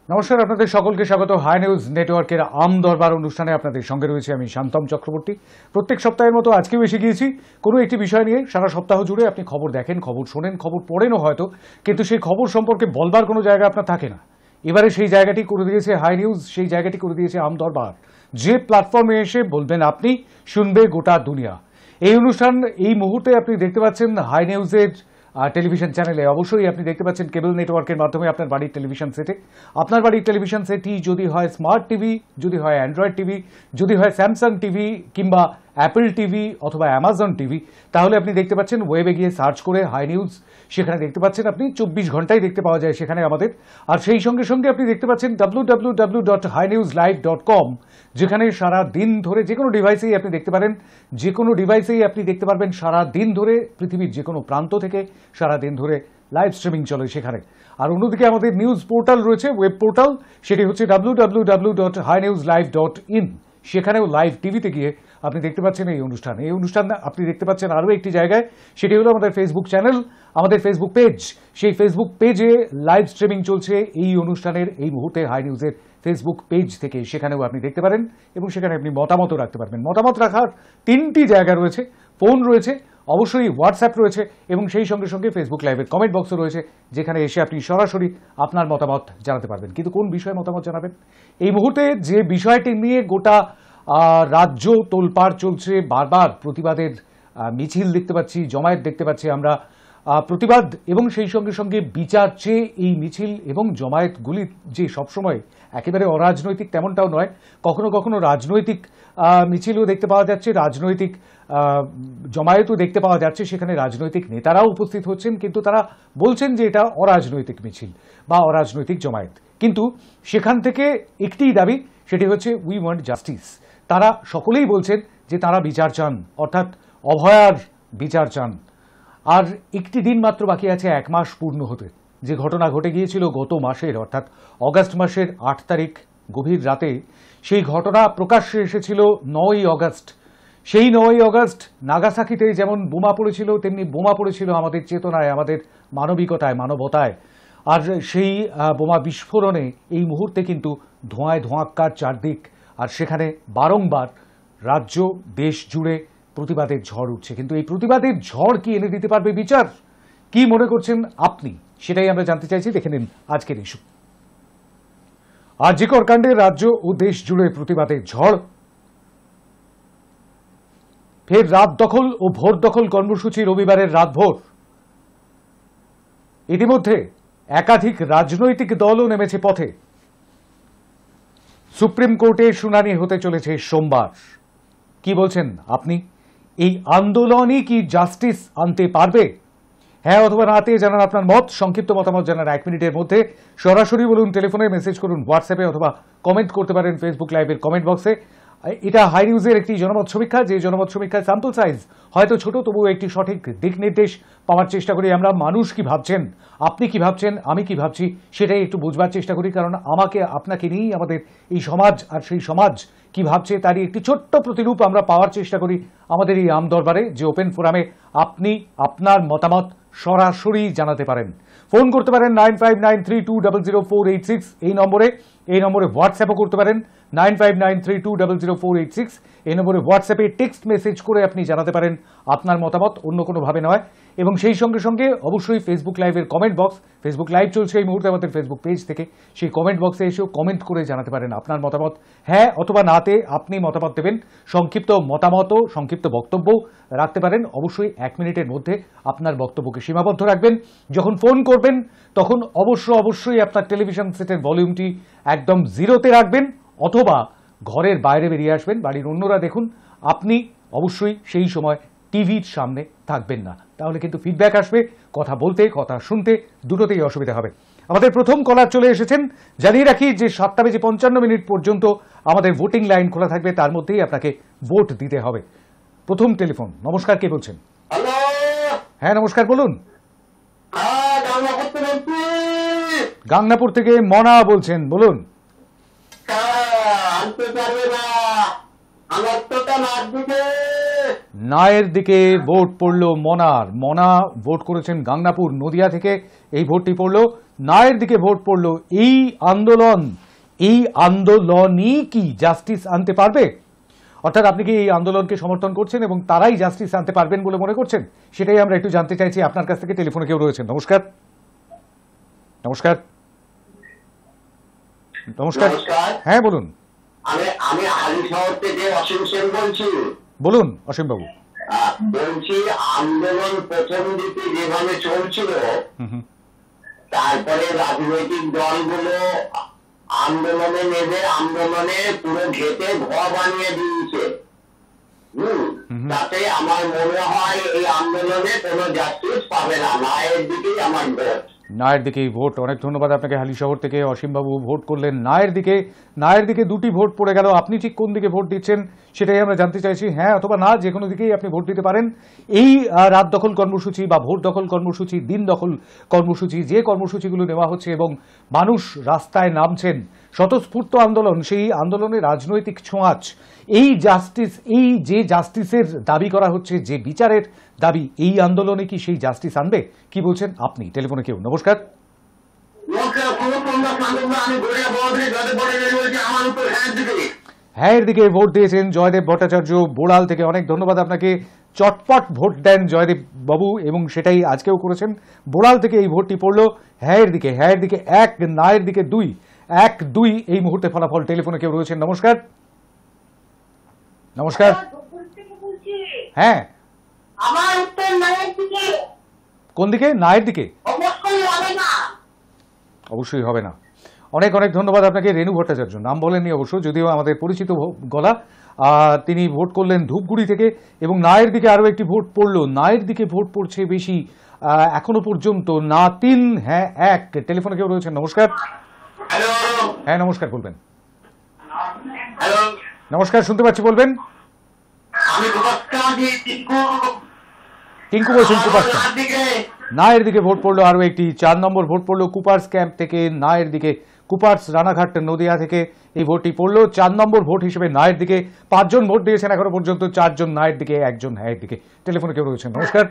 নমস্কার, আপনাদের সকলকে স্বাগত হাই নিউজ নেটওয়ার্কের আম দরবার অনুষ্ঠানে। আপনাদের সঙ্গে রয়েছে আমি শান্তম চক্রবর্তী। প্রত্যেক সপ্তাহের মতো আজকেও এসে গিয়েছি কোনো একটি বিষয় নিয়ে। সারা সপ্তাহ জুড়ে আপনি খবর দেখেন, খবর শোনেন, খবর পড়েনও হয়তো, কিন্তু সেই খবর সম্পর্কে বলবার কোনো জায়গা আপনার থাকে না। এবারে সেই জায়গাটি করে দিয়েছে হাই নিউজ, সেই জায়গাটি করে দিয়েছে আম দরবার, যে প্ল্যাটফর্মে এসে বলবেন আপনি, শুনবে গোটা দুনিয়া। এই অনুষ্ঠান এই মুহূর্তে আপনি দেখতে পাচ্ছেন হাই নিউজের টেলিভিশন চ্যানেলে। অবশ্যই আপনি দেখতে পাচ্ছেন কেবল নেটওয়ার্কের মাধ্যমে আপনার বাড়ির টেলিভিশন সেটে। আপনার বাড়ির টেলিভিশন সেটটি যদি হয় স্মার্ট টিভি, যদি হয় অ্যান্ড্রয়েড টিভি, যদি হয় স্যামসাং টিভি কিংবা অ্যাপল টিভি অথবা অ্যামাজন টিভি, তাহলে আপনি দেখতে পাচ্ছেন ওয়েবে গিয়ে সার্চ করে হাই নিউজ, সেখানে দেখতে পাচ্ছেন আপনি 24 ঘন্টায় দেখতে পাওয়া যায় সেখানে আমাদের। আর সেই সঙ্গে সঙ্গে আপনি দেখতে পাচ্ছেন www.hinewslive.com, যেখানে সারা দিন ধরে যে কোনো ডিভাইসেই আপনি দেখতে পারেন, যে কোনো ডিভাইসেই আপনি দেখতে পারবেন সারা দিন ধরে পৃথিবীর যে কোনো প্রান্ত থেকে সারা দিন ধরে লাইভ স্ট্রিমিং চলে সেখানে। আর অন্যদিকে আমাদের নিউজ পোর্টাল রয়েছে, ওয়েব পোর্টাল, সেটি হচ্ছে www.hinewslive.in। সেখানেও লাইভ টিভিতে গিয়ে আপনি দেখতে পাচ্ছেন এই অনুষ্ঠান। এই অনুষ্ঠান আপনি দেখতে পাচ্ছেন আরও একটি জায়গায়, সেটি হলো আমাদের ফেসবুক চ্যানেল, আমাদের ফেসবুক পেজ। সেই ফেসবুক পেজে লাইভ স্ট্রিমিং চলছে এই অনুষ্ঠানের এই মুহূর্তে হাই নিউজের ফেসবুক পেজ থেকে। সেখানেও আপনি দেখতে পারেন এবং সেখানে আপনি মতামতও রাখতে পারবেন। মতামত রাখার 3টি জায়গা রয়েছে, ফোন রয়েছে, অবশ্যই হোয়াটসঅ্যাপ রয়েছে এবং সেই সঙ্গে সঙ্গে ফেসবুক লাইভের কমেন্ট বক্সও রয়েছে, যেখানে এসে আপনি সরাসরি আপনার মতামত জানাতে পারবেন। কিন্তু কোন বিষয়ে মতামত জানাবেন? এই মুহূর্তে যে বিষয়টি নিয়ে গোটা রাজ্য তোলপাড় চলছে, বারবার প্রতিবাদের মিছিল দেখতে পাচ্ছি, জমায়েত দেখতে পাচ্ছি আমরা। প্রতিবাদ এবং সেই সঙ্গে সঙ্গে বিচার চেয়ে এই মিছিল এবং জমায়েতগুলি যে সবসময় একেবারে অরাজনৈতিক তেমনটাও নয়, কখনো কখনো রাজনৈতিক মিছিলও দেখতে পাওয়া যাচ্ছে, রাজনৈতিক জমায়েতও দেখতে পাওয়া যাচ্ছে। সেখানে রাজনৈতিক নেতারাও উপস্থিত হচ্ছেন, কিন্তু তারা বলছেন যে এটা অরাজনৈতিক মিছিল বা অরাজনৈতিক জমায়েত। কিন্তু সেখান থেকে একটিই দাবি, সেটি হচ্ছে উই ওয়ান্ট জাস্টিস। তারা সকলেই বলছেন যে তারা বিচার চান, অর্থাৎ অভয়ার বিচার চান। আর একটি দিন মাত্র বাকি আছে 1 মাস পূর্ণ হতে। যে ঘটনা ঘটে গিয়েছিল গত মাসের, অর্থাৎ অগাস্ট মাসের 8 তারিখ গভীর রাতে, সেই ঘটনা প্রকাশ্যে এসেছিল 9ই অগাস্ট। সেই 9ই অগাস্ট নাগাসাকিতে যেমন বোমা পড়েছিল, তেমনি বোমা পড়েছিল আমাদের চেতনায়, আমাদের মানবিকতায়, মানবতায়। আর সেই বোমা বিস্ফোরণে এই মুহূর্তে কিন্তু ধোঁয়ায় ধোঁয়াক্কার চারদিক। আর সেখানে বারংবার রাজ্য, দেশ জুড়ে প্রতিবাদের ঝড় উঠছে। কিন্তু এই প্রতিবাদের ঝড় কি এনে দিতে পারবে বিচার? কি মনে করছেন আপনি? সেটাই আমরা জানতে চাইছি। দেখে নিন আজকের ইস্যু। আরজিকর কাণ্ডে রাজ্য ও দেশ জুড়ে প্রতিবাদের ঝড়। ফের রাত দখল ও ভোর দখল কর্মসূচি রবিবারের রাতভর। ইতিমধ্যে একাধিক রাজনৈতিক দলও নেমেছে পথে। সুপ্রিম কোর্টে শুনানি হতে চলেছে সোমবার। কি বলছেন আপনি? এই আন্দোলনই কি জাস্টিস আনতে পারবে? হ্যাঁ অথবা নাতে জানান আপনার মত। সংক্ষিপ্ত মতামত জানান 1 মিনিটের মধ্যে। সরাসরি বলুন, টেলিফোনে, মেসেজ করুন হোয়াটসঅ্যাপে, অথবা কমেন্ট করতে পারেন ফেসবুক লাইভের কমেন্ট বক্সে। এটা হাই নিউজের একটি জনমত সমীক্ষা, যে জনমত সমীক্ষার স্যাম্পল সাইজ হয়তো ছোট, তবুও একটি সঠিক দিক নির্দেশ পাওয়ার চেষ্টা করি আমরা। মানুষ কি ভাবছেন, আপনি কি ভাবছেন, আমি কি ভাবছি, সেটাই একটু বুঝবার চেষ্টা করি। কারণ আমাকে আপনাকে নিয়েই আমাদের এই সমাজ, আর সেই সমাজ কি ভাবছে তারই একটি ছোট্ট প্রতিরূপ আমরা পাওয়ার চেষ্টা করি আমাদের এই আম দরবারে, যে ওপেন ফোরামে আপনি আপনার মতামত সরাসরি জানাতে পারেন। ফোন করতে পারেন 9593200486 এই নম্বরে হোয়াটসঅ্যাপও করতে পারেন 9593200486 এই নম্বরে হোয়াটসঅ্যাপে টেক্সট মেসেজ করে আপনি জানাতে পারেন আপনার মতামত, অন্য কোনোভাবে নয়। এবং সেই সঙ্গে সঙ্গে অবশ্যই ফেসবুক লাইভের কমেন্ট বক্স, ফেসবুক লাইভ চলছে এই মুহূর্তে আমাদের ফেসবুক পেজ থেকে, সেই কমেন্ট বক্সে এসেও কমেন্ট করে জানাতে পারেন আপনার মতামত। হ্যাঁ অথবা নাতে আপনি মতামত দেবেন। সংক্ষিপ্ত মতামতও, সংক্ষিপ্ত বক্তব্যও রাখতে পারেন। অবশ্যই 1 মিনিটের মধ্যে আপনার বক্তব্যকে সীমাবদ্ধ রাখবেন। যখন ফোন করবেন তখন অবশ্যই আপনার টেলিভিশন সেটের ভলিউমটি একদম 0তে রাখবেন, অথবা ঘরের বাইরে বেরিয়ে আসবেন। বাড়ির অন্যরা দেখুন, আপনি অবশ্যই সেই সময় টিভির সামনে থাকবেন না, তাহলে কিন্তু ফিডব্যাক আসবে। কথা বলতে, কথা শুনতে দুটোতেই অসুবিধা হবে। আমাদের প্রথম কলার চলে এসেছেন। জানিয়ে রাখি যে 7:55 পর্যন্ত আমাদের ভোটিং লাইন খোলা থাকবে, তার মধ্যেই আপনাকে ভোট দিতে হবে। প্রথম টেলিফোন। নমস্কার, কে বলছেন? হ্যাঁ নমস্কার, বলুন। গাংনাপুর থেকে মনা বলছেন, বলুন। নায়ের দিকে ভোট পড়লো মনার। মনা ভোট করেছেন গাংনাপুর নদিয়া থেকে, এই ভোটটি পড়লো। নায়ের দিকে ভোট পড়লো। এই আন্দোলনই কি জাস্টিস আনতে পারবে? অর্থাৎ আপনি কি এই আন্দোলনকে সমর্থন করছেন এবং তারাই জাস্টিস আনতে পারবেন বলে মনে করছেন? সেটাই আমরা একটু জানতে চাইছি আপনার কাছ থেকে। টেলিফোনে কেউ রয়েছেন। নমস্কার। নমস্কার। নমস্কার। হ্যাঁ বলুন। আমি হালিশহর থেকে অসীম সেন বলছি। বলুন অসীম বাবু। বলছি, আন্দোলন প্রথম দিকে যেভাবে চলছিল, তারপরে রাজনৈতিক দলগুলো আন্দোলনে নেমে আন্দোলনে পুরো ঘেটে ঘর বানিয়ে দিয়েছে। তাতে আমার মনে হয় এই আন্দোলনে কোনো জাস্টিস পাবে না। নায়ের দিকেই আমার ভোট। নায়ের দিকেই ভোট। অনেক ধন্যবাদ আপনাকে। হালিশহর থেকে অসীমবাবু ভোট করলেন নায়ের দিকে। নায়ের দিকে দুটি ভোট পড়ে গেল। আপনি ঠিক কোন দিকে ভোট দিচ্ছেন সেটাই আমরা জানতে চাইছি। হ্যাঁ অথবা না, যে কোনো দিকেই আপনি ভোট দিতে পারেন। এই রাত দখল কর্মসূচি বা ভোট দখল কর্মসূচি, দিন দখল কর্মসূচি, যে কর্মসূচিগুলো নেওয়া হচ্ছে এবং মানুষ রাস্তায় নামছেন, স্বতঃস্ফূর্ত আন্দোলন, সেই আন্দোলনে রাজনৈতিক ছোঁয়াচ, এই জাস্টিস, এই যে জাস্টিসের দাবি করা হচ্ছে, যে বিচারের দাবি, এই আন্দোলনে কি সেই জাস্টিস আনবে? কি বলছেন আপনি? টেলিফোনে কেউ। নমস্কার। হ্যাঁ এর দিকে ভোট দিয়েছেন জয়দেব ভট্টাচার্য বোড়াল থেকে। অনেক ধন্যবাদ আপনাকে। চটপট ভোট দেন জয়দেব বাবু এবং সেটাই আজকেও করেছেন। বোড়াল থেকে এই ভোটটি পড়লো হ্যাঁ এর দিকে। হ্যাঁ এর দিকে 1, নায়ের দিকে 2। 1-2 এই মুহূর্তে ফলাফল। টেলিফোনে কেউ রয়েছেন। নমস্কার। নমস্কার। হ্যাঁ আমার উত্তর নায়ের দিকে। কোন দিকে? নায়ের দিকে। অবশ্যই হবে না। অবশ্যই হবে না। অনেক অনেক ধন্যবাদ আপনাকে। রেণু ভট্টাচার্য, নাম বলেননি অবশ্য, যদিও আমাদের পরিচিত গলা। তিনি ভোট করলেন ধূপগুড়ি থেকে এবং নায়ের দিকে আরও একটি ভোট পড়লো। নায়ের দিকে ভোট পড়ছে বেশি এখনো পর্যন্ত। না 3, হ্যাঁ 1। টেলিফোনে কেউ রয়েছেন। নমস্কার। হ্যাঁ নমস্কার, বলবেন। নমস্কার, শুনতে পাচ্ছি, বলবেন। টিঙ্কু বলছেন কুপার্স ক্যাম্প। নায়ের দিকে ভোট পড়লো আরও একটি। 4 নম্বর ভোট পড়লো কুপার্স ক্যাম্প থেকে নায়ের দিকে। কুপার্স রানাঘাট নদিয়া থেকে এই ভোটটি পড়লো 4 নম্বর ভোট হিসেবে নায়ের দিকে। 5 জন ভোট দিয়েছেন এখনো পর্যন্ত। 4 জন নায়ের দিকে, 1 জন হ্যাঁ দিকে। টেলিফোনে কেউ রয়েছেন। নমস্কার।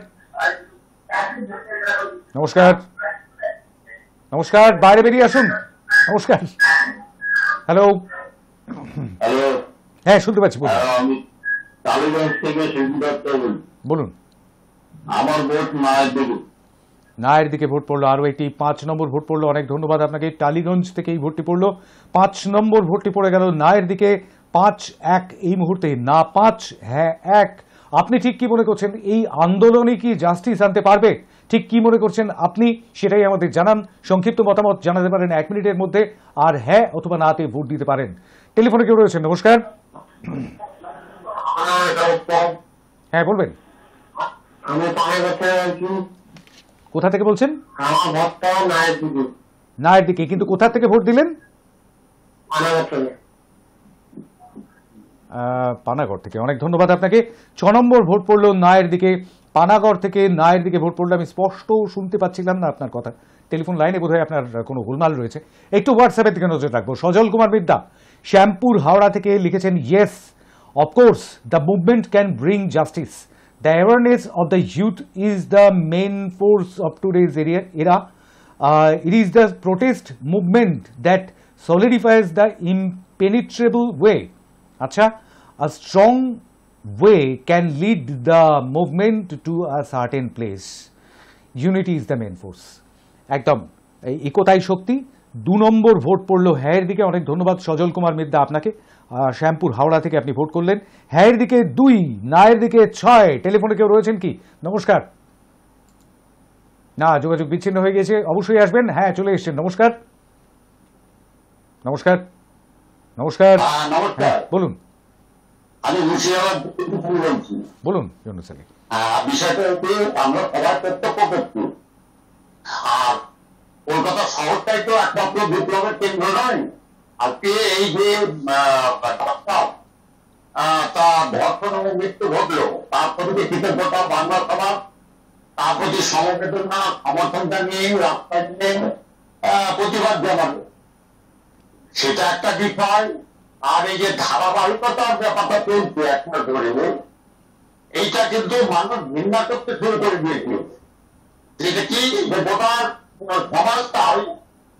নমস্কার। নমস্কার, বাইরে বেরিয়ে আসুন। নমস্কার। হ্যালো। হ্যাঁ শুনতে পাচ্ছি, বলুন। বলুন। আমার ভোট নায়ের দিকে। নায়ের দিকে ভোট পড়লো আরও একটি। 5 নম্বর ভোট পড়লো। অনেক ধন্যবাদ আপনাকে। টালিগঞ্জ থেকে এই ভোটটি পড়লো। 5 নম্বর ভোটটি পড়ে গেল নায়ের দিকে। 5-1 এই মুহূর্তে। না 5, হ্যাঁ 1। আপনি ঠিক কি মনে করছেন? এই আন্দোলনে কি জাস্টিস আনতে পারবে? ঠিক কি মনে করছেন আপনি সেটাই আমাদের জানান। সংক্ষিপ্ত মতামত জানাতে পারেন 1 মিনিটের মধ্যে। আর হ্যাঁ অথবা নাতে ভোট দিতে পারেন। টেলিফোনে কেউ রয়েছেন। নমস্কার। হ্যাঁ বলবেন। কোথা থেকে বলছেন? নায়ের দিকে। কিন্তু কোথা থেকে ভোট দিলেন? পানাগড় থেকে। অনেক ধন্যবাদ আপনাকে। 6 নম্বর ভোট পড়লো নায়ের দিকে। পানাগড় থেকে নায়ের দিকে ভোট পড়লো। আমি স্পষ্ট শুনতে পাচ্ছিলাম না আপনার কথা। টেলিফোন লাইনে বোধহয় আপনার কোনো গোলমাল রয়েছে। একটু হোয়াটসঅ্যাপের দিকে নজর রাখবো। সজল কুমার মিদ্যা শ্যামপুর হাওড়া থেকে লিখেছেন, yes of course the movement can bring justice. The awareness of the youth is the main force of today's era. It is the protest movement that solidifies the impenetrable way. Acha, a strong way can lead the movement to a certain place. Unity is the main force. একদম একতাই শক্তি। 2 নম্বর vote পড়লো হ্যাঁ দিকে। অনেক ধন্যবাদ সজল কুমার মিদ্যা আপনাকে। শ্যামপুর হাওড়া থেকে আপনি vote করলেন। হ্যাঁ দিকে 2, নায়ের দিকে 6। টেলিফোনে কেউ রয়েছেন কি? নমস্কার। না, যোগাযোগ বিচ্ছিন্ন হয়ে গেছে। অবশ্যই আসবেন। হ্যাঁ চলে এসছেন। নমস্কার। নমস্কার। নমস্কার। হ্যাঁ বলুন। আমি মুর্শিদাবাদ বলছি। বলুন ইউনুস আলী। বিষয়টা হচ্ছে আমরা সবার প্রত্যক্ষ করছি। আর কলকাতা শহরটাই তো একমাত্র বিপ্লবের কেন্দ্র নয়। আজকে এই যে তা ধর্ষণ এবং মৃত্যু ঘটলো, তার প্রতি কৃতজ্ঞতা বাংলা সমাজ, তার প্রতি সমবেদনা সমর্থন জানিয়ে রাস্তায় নিয়ে প্রতিবাদ জানাবে, সেটা একটা বিষয়। আর এই যে ধারাবাহিকতার ব্যাপারটা চলছে একটা ধরে, এইটা কিন্তু মানুষ ঘৃণা করতে শুরু করে দিয়েছে। এটা কি যে গোটার সমাজটাই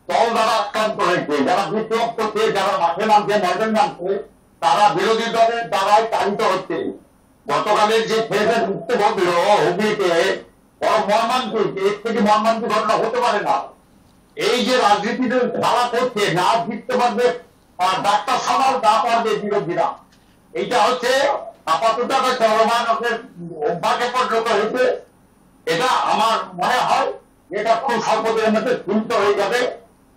দল দ্বারা আক্রান্ত হয়েছে। যারা বিপ্লব করছে, যারা মাঠে নামছে, ময়দান নামছে, তারা বিরোধী দলের দ্বারাই চালিত হচ্ছে। গতকালের যে ফেসের মুক্তি ঘটল হুগলিতে, বড় মর্মান্তিক, এর থেকে মর্মান্তিক ঘটনা হতে পারে না। এই যে রাজনীতিতে ধারা করছে, না জিততে পারবে ডাক্তার সমাজ, না পারবে বিরোধীরা। এইটা হচ্ছে আপাতত একটা চলমান অভ্যাসে পরিণত হয়েছে। এটা আমার মনে হয় এটা খুব স্বল্পদিনের মধ্যে দ্রুত হয়ে যাবে।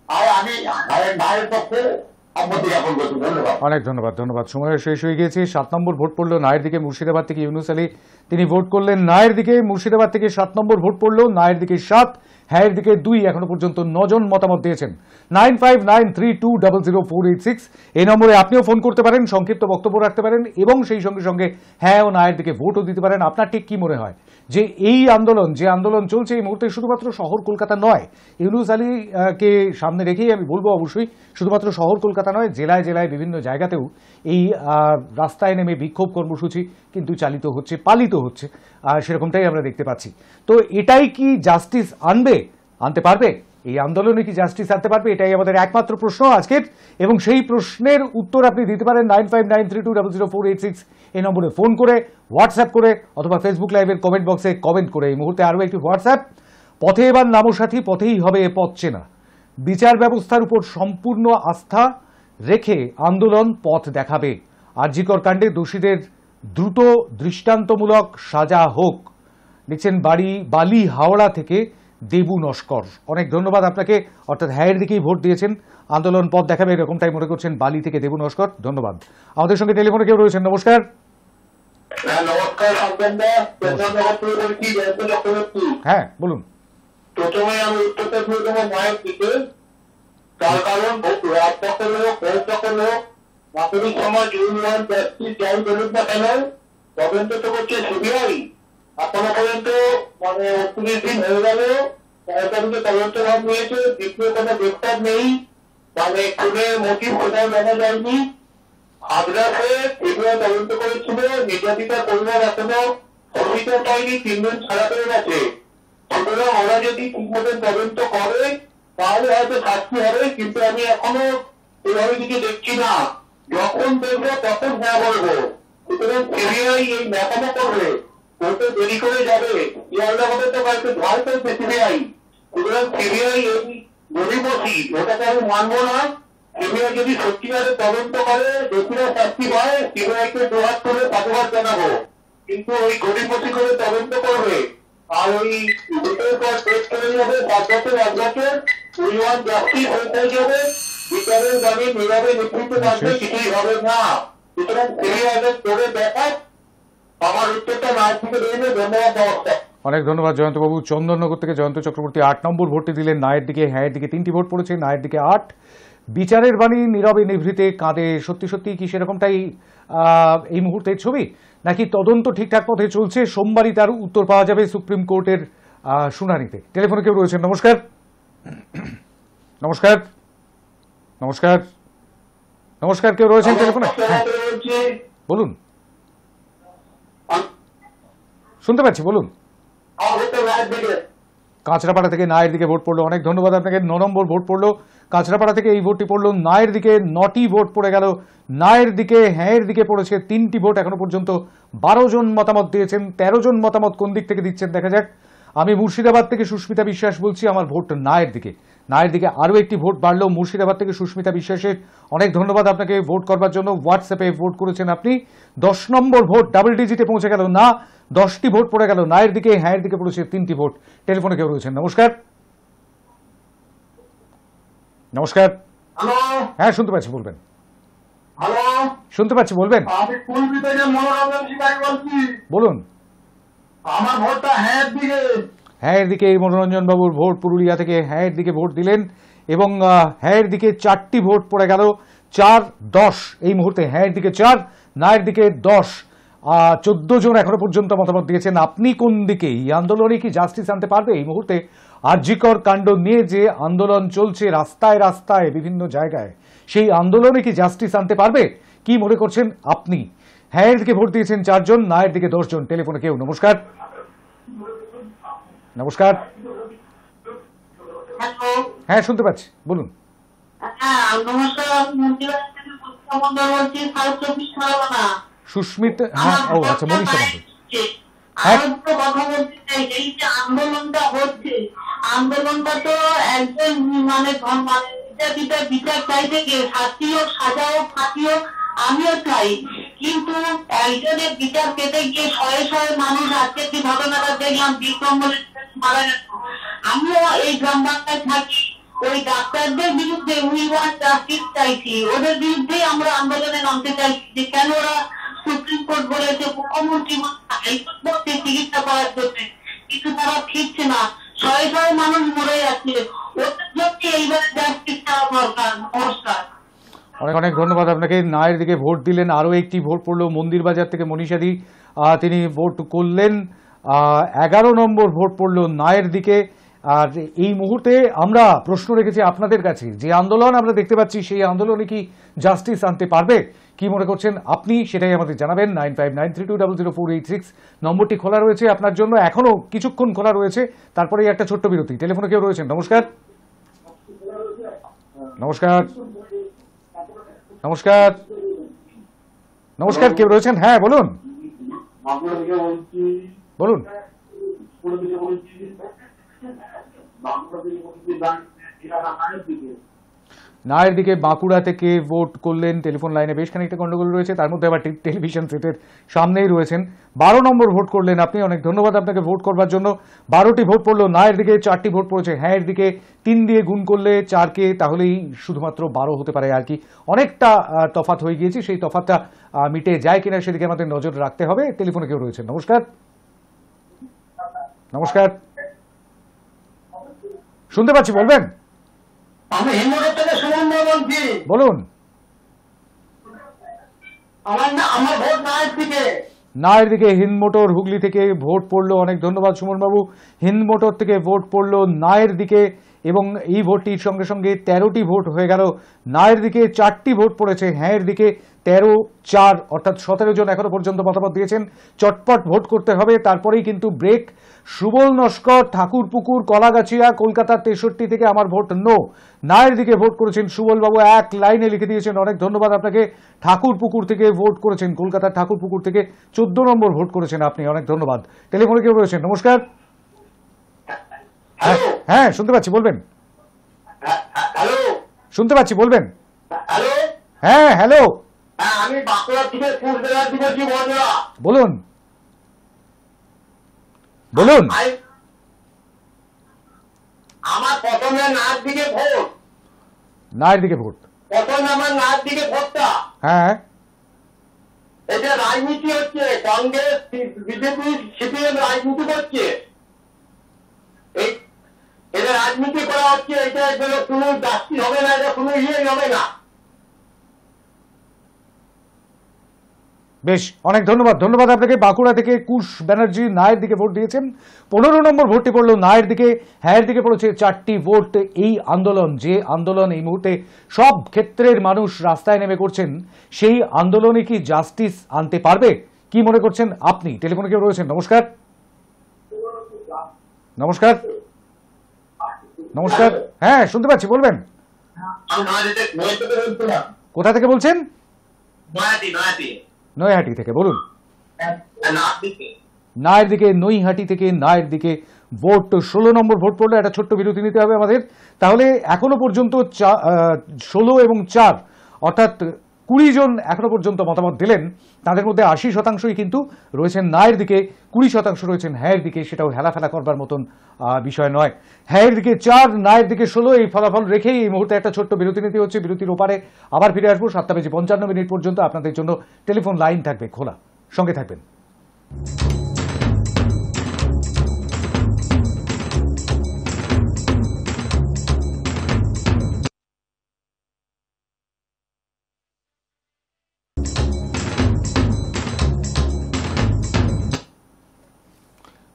আর আমি নায়ের পক্ষে সম্মতি জ্ঞাপন করছি। ধন্যবাদ। অনেক ধন্যবাদ। সময় শেষ হয়ে গিয়েছে। 7 নম্বর ভোট পড়লো নায়ের দিকে। মুর্শিদাবাদ থেকে ইউনুস আলী তিনি ভোট করলেন নায়ের দিকে। মুর্শিদাবাদ থেকে 7 নম্বর ভোট পড়লো নায়ের দিকে 7, হ্যাঁয়ের দিকে 2। এখনো পর্যন্ত 9 জন মতামত দিয়েছেন। 9593200486 এই নম্বরে আপনিও ফোন করতে পারেন, সংক্ষিপ্ত বক্তব্য রাখতে পারেন এবং সেই সঙ্গে সঙ্গে হ্যাঁ ও নায়ের দিকে ভোটও দিতে পারেন। আপনার ঠিক কি মনে হয় যে এই আন্দোলন, যে আন্দোলন চলছে এই মুহূর্তে, শুধুমাত্র শহর কলকাতা নয়, ইউনুস আলীকে সামনে রেখেই আমি বলবো অবশ্যই শুধুমাত্র শহর কলকাতা নয়, জেলায় জেলায় বিভিন্ন জায়গাতেও এই রাস্তায় নেমে বিক্ষোভ কর্মসূচি কিন্তু চালিত হচ্ছে, পালিত হচ্ছে, সেরকমটাই আমরা দেখতে পাচ্ছি। তো এটাই কি জাস্টিস আনতে পারবে? এই আন্দোলনে কি জাস্টিস আনতে পারবে? এটাই আমাদের একমাত্র প্রশ্ন আজকের, এবং সেই প্রশ্নের উত্তর আপনি দিতে পারেন 9593200486 এই নম্বরে ফোন করে, হোয়াটসঅ্যাপ করে, অথবা ফেসবুক লাইভের কমেন্ট বক্সে কমেন্ট করে। এই মুহূর্তে আরও একটি হোয়াটসঅ্যাপ, পথে এবার নামো সাথী, পথেই হবে এ পথ চেনা। বিচার ব্যবস্থার উপর সম্পূর্ণ আস্থা রেখে আন্দোলন পথ দেখাবে। আরজিকর কাণ্ডে দোষীদের দ্রুত দৃষ্টান্তমূলক সাজা হোক। লিখছেন বালি হাওড়া থেকে দেবু নস্কর। অনেক ধন্যবাদ আপনাকে, অর্থাৎ হ্যাঁয়ের দিকেই ভোট দিয়েছেন, আন্দোলন পথ দেখাবে এরকমটাই মনে করছেন বালি থেকে দেবু নস্কর। ধন্যবাদ। আমাদের সঙ্গে টেলিফোনে কেউ রয়েছেন। নমস্কার। নমস্কার। হ্যাঁ বলুন। প্রথমে আমি উত্তরটা শুরু করবো মায়ের দিকে। তার কারণ রাজপক্ষ হোক, পৌরপক্ষ হোক, নাগরিক সমাজ, ইউনিয়ন, ব্যক্তি যাই বলুক না কেন, তদন্ত তো করছে সিবিআই। এখনো পর্যন্ত 29 দিন হয়ে গেল, তদন্ত ভাব নিয়েছে, দ্বিতীয় কোনো গ্রেপ্তার নেই, খুনের মোটিভ কোথাও জানা যায়নি। হাবড়াতে সিবিআই তদন্ত করেছিল, নির্যাতিতার পরিবার এখনো অভিযোগ পায়নি, 3 দিন ছাড়া পেয়ে গেছে। সুতরাং ওরা যদি ঠিক মতন তদন্ত করে তাহলে হয়তো শাস্তি হবে, কিন্তু আমি এখনো এভাবে কিছু দেখছি না। যখন দেখবো তখন হ্যাঁ বলবো। সুতরাং সিবিআই এই ন্যাকামো করবে, কোর্টে দেরি করে যাবে, ইয়ারটা মধ্যে তো কালকে ভয় করছে সিবিআই। সুতরাং সিবিআই এই গরিবসি, ওটাকে আমি মানবো না। সিবিআই যদি সত্যিকারের তদন্ত করে, দোষীরা শাস্তি পায়, সিবিআইকে জোহার করে সাধুবাদ জানাবো। কিন্তু ওই গরিবসি করে তদন্ত করবে, আর ওই ভোটের পর টেস্ট করে যাবে, 7 বছর 1 বছর পরিমাণ জাস্টিস হয়ে যাবে, বিচারের দাবি নীরবে নেতৃত্ব থাকবে, কিছুই হবে না। সুতরাং সিবিআই করে দেখাক। আমার উত্তরটা না থেকে রইলে। ধন্যবাদ। নমস্কার। অনেক ধন্যবাদ জয়ন্তবাবু। চন্দননগর থেকে জয়ন্ত চক্রবর্তী 8 নম্বর ভোটটি দিলেন নায়ের দিকে। হ্যাঁয়ের দিকে 3টি ভোট পড়েছে, নায়ের দিকে 8। বিচারের বাণী নীরবে নিভৃতে কাঁদে, সত্যি সত্যি কি সেরকমটাই এই মুহূর্তের ছবি, নাকি তদন্ত ঠিকঠাক পথে চলছে? সোমবারই তার উত্তর পাওয়া যাবে সুপ্রিম কোর্টের শুনানিতে। টেলিফোনে কেউ রয়েছেন। নমস্কার। নমস্কার। নমস্কার। নমস্কার, কেউ রয়েছেন টেলিফোনে? হ্যাঁ বলুন, শুনতে পাচ্ছি, বলুন। কাঁচরাপাড়া থেকে নায়ের দিকে ভোট পড়লো। অনেক ধন্যবাদ আপনাকে। 9 নম্বর ভোট পড়লো কাঁচরাপাড়া থেকে। এই ভোটটি পড়লো নায়ের দিকে। 9টি ভোট পড়ে গেল নায়ের দিকে। হ্যাঁয়ের দিকে পড়েছে 3টি ভোট। এখনো পর্যন্ত 12 জন মতামত দিয়েছেন। 13 জন মতামত কোন দিক থেকে দিচ্ছেন দেখা যাক। আমি মুর্শিদাবাদ থেকে সুস্মিতা বিশ্বাস বলছি, আমার ভোট নায়ের দিকে। নায়ের দিকে আরও একটি ভোট বাড়লো মুর্শিদাবাদ থেকে সুস্মিতা বিশ্বাসের। অনেক ধন্যবাদ আপনাকে ভোট করবার জন্য। হোয়াটসঅ্যাপে ভোট করেছেন আপনি। 10 নম্বর ভোট ডাবল ডিজিটে পৌঁছে গেল না, 10টি ভোট পড়ে গেল নায়ের দিকে। হ্যাঁয়ের দিকে পড়েছে 3টি ভোট। টেলিফোনে কেউ রয়েছেন। নমস্কার। নমস্কার। হ্যাঁ শুনতে পাচ্ছি, বলবেন। শুনতে পাচ্ছি, বলবেন। আমি কুলবি থেকে মনোরঞ্জন শিকারী বলছি। বলুন। আমার ভোটটা হ্যাঁ দিকে। হ্যাঁয়ের দিকে মনোরঞ্জন বাবুর ভোট। পুরুলিয়া থেকে হ্যাঁয়ের দিকে ভোট দিলেন এবং হ্যাঁয়ের দিকে 4টি ভোট পড়ে গেল। 4-10 এই মুহূর্তে। হ্যাঁয়ের দিকে 4, নায়ের দিকে 10। 14 জন এখনো পর্যন্ত মতামত দিয়েছেন। আপনি কোন দিকে? এই আন্দোলনে কি জাস্টিস আনতে পারবে এই মুহূর্তে? আরজিকর কাণ্ড নিয়ে যে আন্দোলন চলছে রাস্তায় রাস্তায় বিভিন্ন জায়গায়, সেই আন্দোলনে কি জাস্টিস আনতে পারবে? কি মনে করছেন আপনি? হ্যাঁ এর দিকে ভোট দিয়েছেন 4 জন, না এর দিকে 10 জন। টেলিফোনে কেউ? নমস্কার। নমস্কার। হ্যালো। হ্যাঁ শুনতে পাচ্ছি, বলুন। হ্যাঁ নমস্কার, আমি মন্দিরবাজার থেকে পুষ্পা মন্ডল বলছি, সাউথ চব্বিশ পরগনা। সুস্মিতা, হ্যাঁ, ও আচ্ছা, মনীষা মন্ডল। আর তো কথা বলতে চাই, এই যে আন্দোলনটা হচ্ছে, আন্দোলনটা তো একজন মানে বিচার চাইতে গিয়ে শাস্তি হোক, সাজা হোক, ফাঁসি হোক, আমিও চাই। কিন্তু একজনের বিচার পেতে গিয়ে শয়ে শয়ে মানুষ, আজকে যে ঘটনাটা দেখলাম বিক্রম বলে মারা গেল, আমিও এই গ্রাম বাংলায় থাকি। ওই ডাক্তারদের বিরুদ্ধে উই ওয়ান্ট জাস্টিস চাইছি, ওদের বিরুদ্ধেই আমরা আন্দোলনে নামতে চাইছি যে কেন ওরা সুপ্রিম কোর্ট বলেছে, মুখ্যমন্ত্রী হাইকোর্ট বলছে চিকিৎসা করার জন্য, কিন্তু তারা ফিরছে না, শয়ে শয়ে মানুষ মরে যাচ্ছে, ওদের জন্য এইবার জাস্টিস চাওয়া দরকার। নমস্কার। অনেক অনেক ধন্যবাদ আপনাকে। নায়ের দিকে ভোট দিলেন। আরও একটি ভোট পড়লো মন্দির বাজার থেকে মনীষাদি, তিনি ভোট করলেন। 11 নম্বর ভোট পড়লো নায়ের দিকে। আর এই মুহূর্তে আমরা প্রশ্ন রেখেছি আপনাদের কাছে, যে আন্দোলন আমরা দেখতে পাচ্ছি সেই আন্দোলনে কি জাস্টিস আনতে পারবে? কি মনে করছেন আপনি, সেটাই আমাদের জানাবেন। 9593200486 নম্বরটি খোলা রয়েছে আপনার জন্য, এখনো কিছুক্ষণ খোলা রয়েছে, তারপরেই একটা ছোট্ট বিরতি। টেলিফোনে কেউ রয়েছেন? নমস্কার। নমস্কার। নমস্কার। নমস্কার, কেউ রয়েছেন? হ্যাঁ বলুন, বলুন। নায়ের দিকে বাঁকুড়া থেকে ভোট করলেন। টেলিফোন লাইনে বেশ খানিকটা গন্ডগোল রয়েছে, তার মধ্যে আবার টেলিভিশন সেটের সামনেই রয়েছেন। 12 নম্বর ভোট করলেন আপনি, অনেক ধন্যবাদ আপনাকে ভোট করবার জন্য। 12টি ভোট পড়লো নায়ের দিকে, 4টি ভোট পড়েছে হ্যাঁ এর দিকে। 3 দিয়ে গুণ করলে 4কে, তাহলেই শুধুমাত্র 12 হতে পারে আর কি। অনেকটা তফাৎ হয়ে গিয়েছে, সেই তফাৎটা মিটে যায় কিনা সেদিকে আমাদের নজর রাখতে হবে। টেলিফোনে কেউ রয়েছেন? নমস্কার। নমস্কার, শুনতে পাচ্ছি, বলবেন। আমি হিন্দুদের থেকে সুমন বলছি। বলুন। আমার ভোট নায়ের দিকে। নায়ের দিকে হিন্দ মোটর হুগলি থেকে ভোট পড়লো। অনেক ধন্যবাদ সুমন বাবু। হিন্দ মোটর থেকে ভোট পড়লো নায়ের দিকে, এবং এই ভোটটির সঙ্গে সঙ্গে 13টি ভোট হয়ে গেল নায়ের দিকে। 4টি ভোট পড়েছে হ্যাঁ এর দিকে। 13-4 অর্থাৎ 17 জন এখনো পর্যন্ত মতামত দিয়েছেন। চটপট ভোট করতে হবে, তারপরেই কিন্তু ব্রেক। সুবল নস্কর, ঠাকুরপুকুর, কলাগাছিয়া, কলকাতা 63 থেকে আমার ভোট নো। নায়ের দিকে ভোট করেছেন সুবল বাবু, এক লাইনে লিখে দিয়েছেন। অনেক ধন্যবাদ আপনাকে। ঠাকুরপুকুর থেকে ভোট করেছেন, কলকাতার ঠাকুরপুকুর থেকে 14 নম্বর ভোট করেছেন আপনি, অনেক ধন্যবাদ। টেলিফোনে কেউ রয়েছেন? নমস্কার। হ্যাঁ শুনতে পাচ্ছি, বলবেন। হ্যালো। শুনতে পাচ্ছি, বলবেন। হ্যালো। হ্যাঁ হ্যালো। হ্যাঁ, আমি বাঁকুড়া থেকে কুচবিহার দিকেছি বন্ধুরা। বলুন, বলুন। আমার প্রথমে নায়ের দিকে ভোট। নায়ের দিকে ভোট। প্রথমে আমার নায়ের দিকে ভোটটা। হ্যাঁ, এটা রাজনীতি হচ্ছে, কংগ্রেস বিজেপি সিপিএম রাজনীতি করছে, এটা রাজনীতি করা হচ্ছে। এটা কোনো জাস্তি হবে না, এটা কোনো ইয়ে হবে না। বেশ, অনেক ধন্যবাদ। ধন্যবাদ আপনাকে। বাঁকুড়া থেকে কুশ ব্যানার্জি নায়ের দিকে ভোট দিয়েছেন। 15 নম্বর ভোটটি পড়লো নায়ের দিকে। হ্যাঁ দিকে পড়েছে 4টি ভোট। এই আন্দোলন, যে আন্দোলন এই মুহূর্তে সব ক্ষেত্রের মানুষ রাস্তায় নেমে করছেন, সেই আন্দোলনে কি জাস্টিস আনতে পারবে? কি মনে করছেন আপনি? টেলিফোনে কেউ রয়েছেন? নমস্কার। নমস্কার। নমস্কার। হ্যাঁ শুনতে পাচ্ছি, বলবেন। কোথা থেকে বলছেন? নৈহাটি থেকে, বলুন। নায়ের দিকে, নৈহাটি থেকে নায়ের দিকে ভোট। 16 নম্বর ভোট পড়লো। একটা ছোট্ট বিরতি নিতে হবে আমাদের। তাহলে এখনো পর্যন্ত 16 এবং 4 অর্থাৎ 20 জন এখনো পর্যন্ত মতামত দিলেন। তাদের মধ্যে 80% কিন্তু রয়েছেন নায়ের দিকে, 20% রয়েছেন হ্যাঁয়ের দিকে। সেটাও হেলাফেলা করবার মতন বিষয় নয়। হ্যাঁয়ের দিকে 4, নায়ের দিকে 16। এই ফলাফল রেখেই এই মুহূর্তে একটা ছোট্ট বিরতি নিতে হচ্ছে। বিরতির ওপারে আবার ফিরে আসবো 7:55 পর্যন্ত। আপনাদের জন্য টেলিফোন লাইন থাকবে খোলা, সঙ্গে থাকবেন।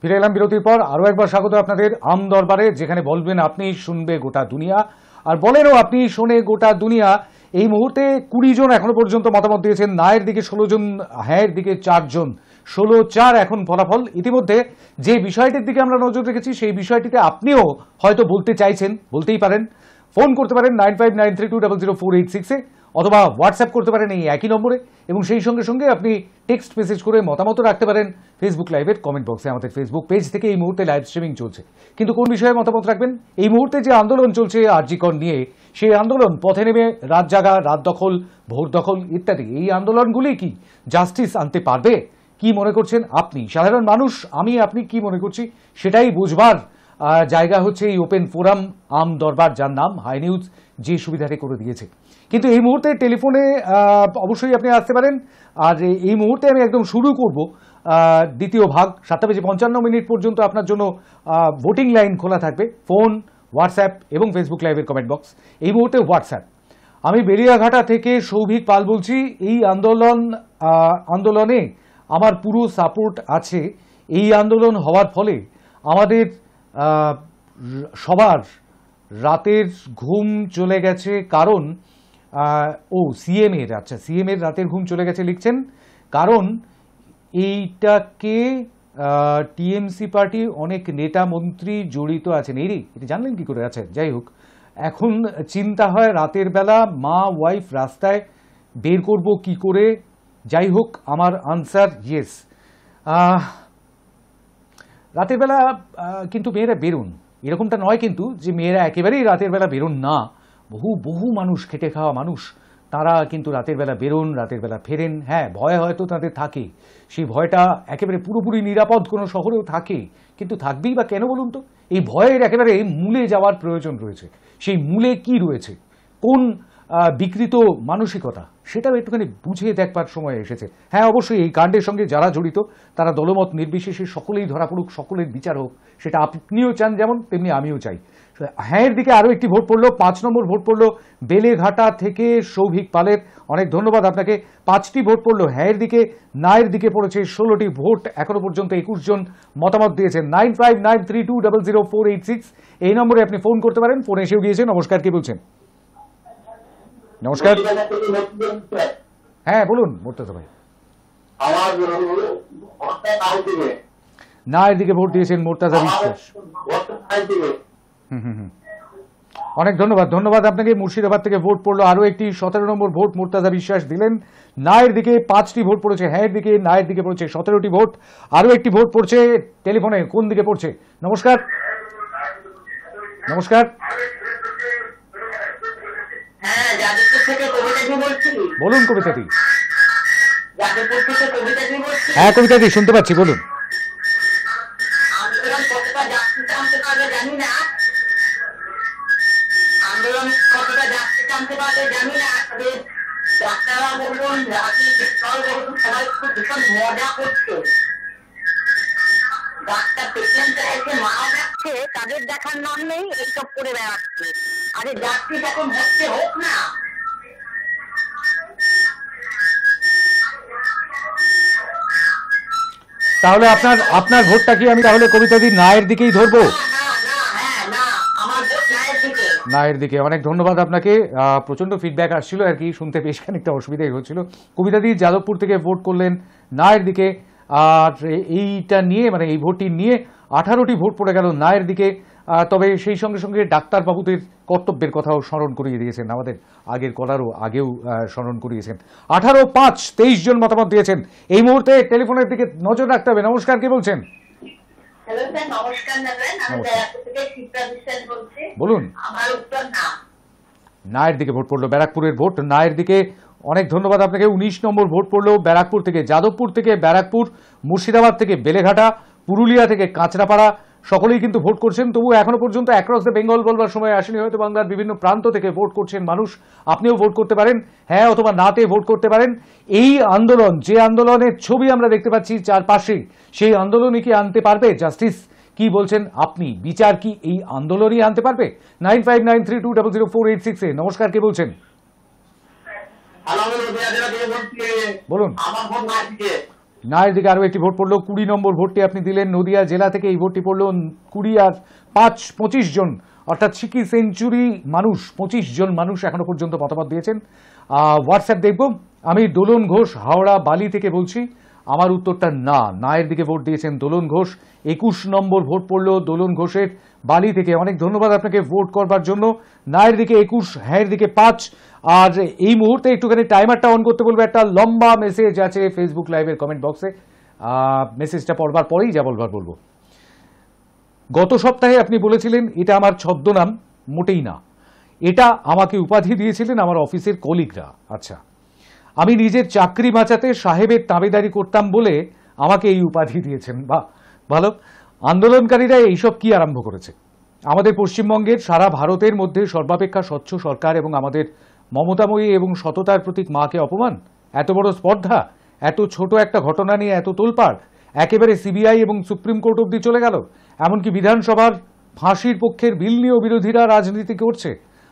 ফিরে এলাম বিরতির পর। আরও একবার স্বাগত আপনাদের আম দরবারে, যেখানে বলবেন আপনি, শুনবে গোটা দুনিয়া, আর বলেনও আপনি, শোনে গোটা দুনিয়া। এই মুহূর্তে 20 জন এখনো পর্যন্ত মতামত দিয়েছেন, নায়ের দিকে 16 জন, হ্যাঁয়ের দিকে 4 জন, 16-4 এখন ফলাফল। ইতিমধ্যে যে বিষয়টির দিকে আমরা নজর রেখেছি সেই বিষয়টিতে আপনিও হয়তো বলতে চাইছেন, বলতেই পারেন। ফোন করতে পারেন 9593200486 অথবা হোয়াটসঅ্যাপ করতে পারেন এই একই নম্বরে, এবং সেই সঙ্গে সঙ্গে আপনি টেক্সট মেসেজ করে মতামত রাখতে পারেন ফেসবুক লাইভের কমেন্ট বক্সে। আমাদের ফেসবুক পেজ থেকে এই মুহূর্তে লাইভ স্ট্রিমিং চলছে। কিন্তু কোন বিষয়ে মতামত রাখবেন? এই মুহূর্তে যে আন্দোলন চলছে আরজিকর নিয়ে, সেই আন্দোলন, পথে নেমে রাত জাগা, রাত দখল, ভোর দখল ইত্যাদি, এই আন্দোলনগুলি কি জাস্টিস আনতে পারবে? কি মনে করছেন আপনি, সাধারণ মানুষ, আমি, আপনি কি মনে করছি সেটাই বুঝবার জায়গা হচ্ছে এই ওপেন ফোরাম আম দরবার, যার নাম হাই নিউজ যে সুবিধাটি করে দিয়েছে। কিন্তু এই মুহূর্তে টেলিফোনে অবশ্যই আপনি আসতে পারেন। আর এই মুহূর্তে আমি একদম শুরু করব দ্বিতীয় ভাগ। 7:55 পর্যন্ত আপনার জন্য ভোটিং লাইন খোলা থাকবে, ফোন, হোয়াটসঅ্যাপ এবং ফেসবুক লাইভের কমেন্ট বক্স। এই মুহূর্তে হোয়াটসঅ্যাপ। আমি বেলিয়াঘাটা থেকে সৌভিক পাল বলছি। এই আন্দোলনে আমার পুরো সাপোর্ট আছে। এই আন্দোলন হওয়ার ফলে আমাদের সবার রাতের ঘুম চলে গেছে, কারণ সিএম এর রাতের ঘুম চলে গেছে লিখছেন, কারণ এইটাকে টিএমসি পার্টির অনেক নেতা মন্ত্রী জড়িত আছেন। এটা জানলেন কি করে? আচ্ছা, যাই হোক, এখন চিন্তা হয় রাতের বেলা মা ওয়াইফ রাস্তায় বের করব কি করে। যাই হোক, আমার আনসার ইয়েস। রাতের বেলা কিন্তু মেয়েরা বেরোন, এরকমটা নয় কিন্তু যে মেয়েরা একেবারেই রাতের বেলা বেরোন না। বহু মানুষ, খেটে খাওয়া মানুষ, তারা কিন্তু রাতের বেলা বেরোন, রাতের বেলা ফেরেন। হ্যাঁ, ভয় হয়তো তাদের থাকে, সেই ভয়টা একেবারে পুরোপুরি নিরাপদ কোনো শহরেও থাকে, কিন্তু থাকবেই বা কেন বলুন তো? এই ভয়ের একেবারে মূলে যাওয়ার প্রয়োজন রয়েছে। সেই মূলে কি রয়েছে, কোন বিকৃত মানসিকতা, সেটাও একটুখানি বুঝে দেখবার সময় এসেছে। হ্যাঁ, অবশ্যই এই কাণ্ডের সঙ্গে যারা জড়িত তারা দলমত নির্বিশেষে সকলেই ধরা পড়ুক, সকলের বিচার হোক, সেটা আপনিও চান যেমন, তেমনি আমিও চাই। হ্যাঁয়ের দিকে আরও একটি ভোট পড়লো, 5 নম্বর ভোট পড়লো বেলেঘাটা থেকে সৌভিক পালের। অনেক ধন্যবাদ আপনাকে। 5টি ভোট পড়লো হ্যাঁয়ের দিকে, নায়ের দিকে পড়েছে 16টি ভোট। এখনো পর্যন্ত 21 জন মতামত দিয়েছেন। 9593200486 এই নম্বরে আপনি ফোন করতে পারেন। ফোন এসেও গিয়েছে। নমস্কার, কে বলছেন? নমস্কার। হ্যাঁ বলুন মোর্তাজা ভাই। নায়ের দিকে ভোট দিয়েছেন মোর্তাজা বিশ্বাস। অনেক ধন্যবাদ আপনাকে। মুর্শিদাবাদ থেকে ভোট পড়লো আরো একটি, 17 নম্বর ভোট মোর্তাজা বিশ্বাস দিলেন। নায়ের দিকে 5টি ভোট পড়েছে হ্যাঁয়ের দিকে, নায়ের দিকে পড়েছে 17টি ভোট। আরো একটি ভোট পড়ছে টেলিফোনে, কোন দিকে পড়ছে? নমস্কার। বলুন কবিতাদি। হ্যাঁ কবিতাদি, শুনতে পাচ্ছি, বলুন। আন্দোলন কতটা যাচ্ছে জানতে পারবে জানি না, তবে ডাক্তাররা বলুন, সবাই খুব ভীষণ মজা করছে। ডাক্তার পেশেন্টরা এসে মারা যাচ্ছে, তাদের দেখার নাম নেই, এইসব করে বেড়াচ্ছে। আরে যাত্রী এখন হচ্ছে, হোক না। তাহলে আপনার ভোটটা কি আমি তাহলে কবিতাদি নায়ের দিকেই ধরবো? নায়ের দিকে। অনেক ধন্যবাদ আপনাকে। প্রচন্ড ফিডব্যাক আসছিল আর কি, শুনতে বেশ খানিকটা অসুবিধাই হচ্ছিল। কবিতাদি যাদবপুর থেকে ভোট করলেন নায়ের দিকে, আর এইটা নিয়ে, মানে এই ভোটটি নিয়ে 18টি ভোট পড়ে গেল নায়ের দিকে। তবে সেই সঙ্গে সঙ্গে ডাক্তারবাবুদের কর্তব্যের কথাও স্মরণ করিয়ে দিয়েছেন, আমাদের আগের কলারও আগেও স্মরণ করিয়েছেন। 18-5 23 জন মতামত দিয়েছেন। এই মুহূর্তে টেলিফোনের দিকে নজর রাখতে হবে। নমস্কার, কে বলছেন? বলুন। নায়ের দিকে ভোট পড়লো, ব্যারাকপুরের ভোট নায়ের দিকে। অনেক ধন্যবাদ আপনাকে। 19 নম্বর ভোট পড়লো ব্যারাকপুর থেকে, যাদবপুর থেকে ব্যারাকপুর, মুর্শিদাবাদ থেকে বেলেঘাটা, পুরুলিয়া থেকে কাঁচরাপাড়া, সকলেই কিন্তু ভোট করছেন। তবু এখনো পর্যন্ত অ্যাক্রস দ্য বেঙ্গল বলবার সময় আসেনি, হয়তো বাংলার বিভিন্ন প্রান্ত থেকে ভোট করছেন মানুষ। আপনিও ভোট করতে পারেন, হ্যাঁ অথবা নাতে ভোট করতে পারেন। এই আন্দোলন, যে আন্দোলনের ছবি আমরা দেখতে পাচ্ছি চারপাশে, সেই আন্দোলনই কি আনতে পারবে জাস্টিস? কি বলছেন আপনি? বিচার কি এই আন্দোলনই আনতে পারবে? 9593200486 নমস্কার, কে বলছেন? বলুন। নায়ের দিকে আরো একটি ভোট পড়লো, 20 নম্বর ভোটটি আপনি দিলেন নদিয়া জেলা থেকে। এই ভোটটি পড়লো 20 আর 5 25 জন অর্থাৎ সিকি সেঞ্চুরি মানুষ 25 জন মানুষ এখনো পর্যন্ত মতামত দিয়েছেন। হোয়াটসঅ্যাপ দেখব। আমি দোলন ঘোষ হাওড়া বালি থেকে বলছি, আমার উত্তরটা না, নায়ের দিকে ভোট দিয়েছেন দোলন ঘোষ। 21 নম্বর ভোট পড়ল দোলন ঘোষের বালি থেকে। অনেক ধন্যবাদ আপনাকে ভোট করবার জন্য। নায়ের দিকে 21, হ্যাঁয়ের দিকে 5। আর এই মুহূর্তে একটুখানি টাইমারটা অন করতে বলবো। একটা লম্বা মেসেজ আছে ফেসবুক লাইভের কমেন্ট বক্সে, মেসেজটা পড়বার পরেই যা বলবার বলবো। গত সপ্তাহে আপনি বলেছিলেন এটা আমার ছদ্মনাম, মোটেই না, এটা আমাকে উপাধি দিয়েছিলেন আমার অফিসের কলিগরা। আচ্ছা, আমি নিজের চাকরি বাঁচাতে সাহেবের তাবেদারি করতাম বলে আমাকে এই উপাধি দিয়েছেন। বা ভালো। আন্দোলনকারীরা এইসব কি আরম্ভ করেছে? আমাদের পশ্চিমবঙ্গের সারা ভারতের মধ্যে সর্বাপেক্ষা স্বচ্ছ সরকার এবং আমাদের মমতাময়ী এবং সততার প্রতীক মাকে অপমান, এত বড় স্পর্ধা, এত ছোট একটা ঘটনা নিয়ে এত তোলপাড়, একেবারে সিবিআই এবং সুপ্রিম কোর্ট অব্দি চলে গেল। এমনকি বিধানসভার ফাঁসির পক্ষের বিল নিয়েও বিরোধীরা রাজনীতি করছে।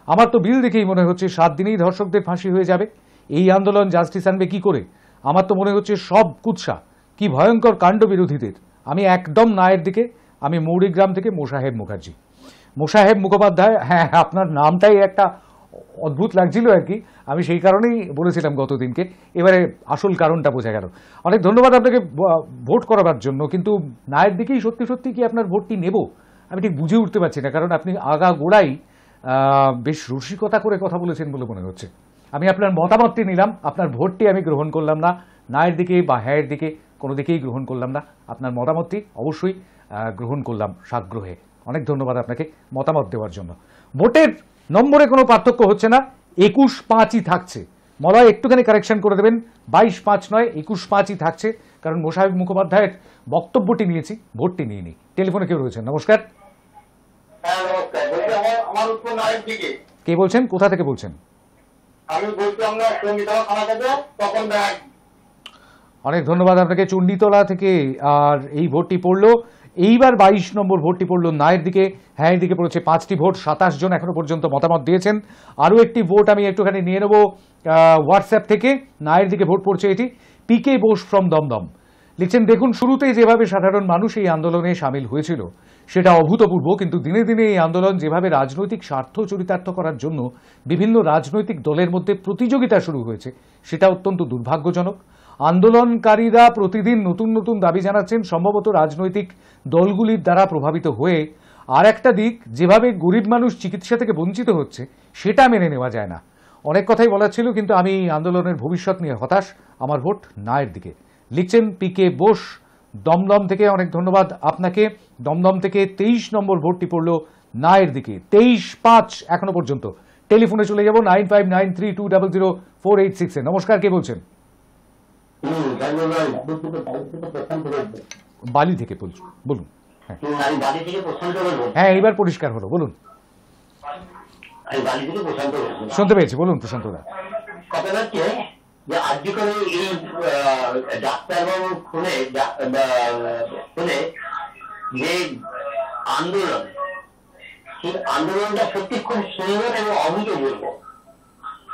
আমার তো বিল দেখেই মনে হচ্ছে 7 দিনেই ধর্ষকদের ফাঁসি হয়ে যাবে। এই আন্দোলন জাস্টিস আনবে কি করে? আমার তো মনে হচ্ছে সব কুৎসা। কি ভয়ঙ্কর কাণ্ড বিরোধীদের। আমি একদম নায়ের দিকে। আমি মৌরিগ্রাম থেকে মোসাহেব মুখার্জি। মোসাহেব মুখোপাধ্যায়, হ্যাঁ, আপনার নামটাই একটা অদ্ভুত লাগছিল আর কি, আমি সেই কারণেই বলেছিলাম গতদিনকে। এবারে আসল কারণটা বোঝা গেল। অনেক ধন্যবাদ আপনাকে ভোট করাবার জন্য। কিন্তু নায়ের দিকেই সত্যি সত্যি কি আপনার ভোটটি নেব আমি ঠিক বুঝে উঠতে পারছি না, কারণ আপনি আগাগোড়াই বেশ রসিকতা করে কথা বলেছেন বলে মনে হচ্ছে। আমি আপনার মতামতটি নিলাম, আপনার ভোটটি আমি গ্রহণ করলাম না। নায়ের দিকে বা হ্যাঁয়ের দিকে কোনো দিকেই গ্রহণ করলাম না। আপনার মতামতটি অবশ্যই গ্রহণ করলাম সাগ্রহে। অনেক ধন্যবাদ আপনাকে মতামত দেওয়ার জন্য। ভোটের নম্বরে কোনো পার্থক্য হচ্ছে না, 21-5ই থাকছে। মলয় একটুখানি কারেকশন করে দেবেন, 22-5 নয়, 21-5ই থাকছে, কারণ মোসাহেব মুখোপাধ্যায়ের বক্তব্যটি নিয়েছি, ভোটটি নিয়ে নিই। টেলিফোনে কেউ রয়েছেন? নমস্কার। হ্যাঁ নমস্কার, বলছি আমার উত্তর নায়ের দিকে। কে বলছেন, কোথা থেকে বলছেন? আমি বলছি আমরা সঙ্গীতলা থানা থেকে তখন ব্যাগ। অনেক ধন্যবাদ আপনাকে চণ্ডীতলা থেকে। আর এই ভোটটি পড়লো এইবার 22 নম্বর ভোটটি পড়লো নায়ের দিকে, হ্যাঁ দিকে পড়েছে 5টি ভোট। 27 জন এখনো পর্যন্ত মতামত দিয়েছেন। আরও একটি ভোট আমি একটুখানি নিয়ে নেব হোয়াটসঅ্যাপ থেকে। নায়ের দিকে ভোট পড়ছে এটি পিকে বোস ফ্রম দমদম। লিখছেন, দেখুন শুরুতেই যেভাবে সাধারণ মানুষ এই আন্দোলনে সামিল হয়েছিল সেটা অভূতপূর্ব, কিন্তু দিনে দিনে এই আন্দোলন যেভাবে রাজনৈতিক স্বার্থ চরিতার্থ করার জন্য বিভিন্ন রাজনৈতিক দলের মধ্যে প্রতিযোগিতা শুরু হয়েছে সেটা অত্যন্ত দুর্ভাগ্যজনক। আন্দোলনকারীরা প্রতিদিন নতুন নতুন দাবি জানাচ্ছেন, সম্ভবত রাজনৈতিক দলগুলির দ্বারা প্রভাবিত হয়ে। আর একটা দিক, যেভাবে গরিব মানুষ চিকিৎসা থেকে বঞ্চিত হচ্ছে সেটা মেনে নেওয়া যায় না। অনেক কথাই বলার ছিল, কিন্তু আমি আন্দোলনের ভবিষ্যৎ নিয়ে হতাশ। আমার ভোট নায়ের দিকে। লিখছেন পিকে বোস দমদম থেকে। অনেক ধন্যবাদ আপনাকে। দমদম থেকে 23 নম্বর ভোটটি পড়ল নায়ের দিকে, 23-5 এখনো পর্যন্ত। টেলিফোনে চলে যাব 9593200486 এ। নমস্কার, কে বলছেন? বালি থেকে বলছেন, বলুন। আমি বাড়ি থেকে প্রশান্ত বলবো। হ্যাঁ, এইবার পরিষ্কার হলো, বলুন। আমি বাড়ি থেকে প্রশান্ত বলবো। শুনতে পেয়েছি, বলুন প্রশান্ত দা। কথা হচ্ছে যে আজকে করে এই ডাক্তারবাবু খুলে যে আন্দোলন, সেই আন্দোলনটা সত্যি খুব সুন্দর এবং অভূতপূর্ব,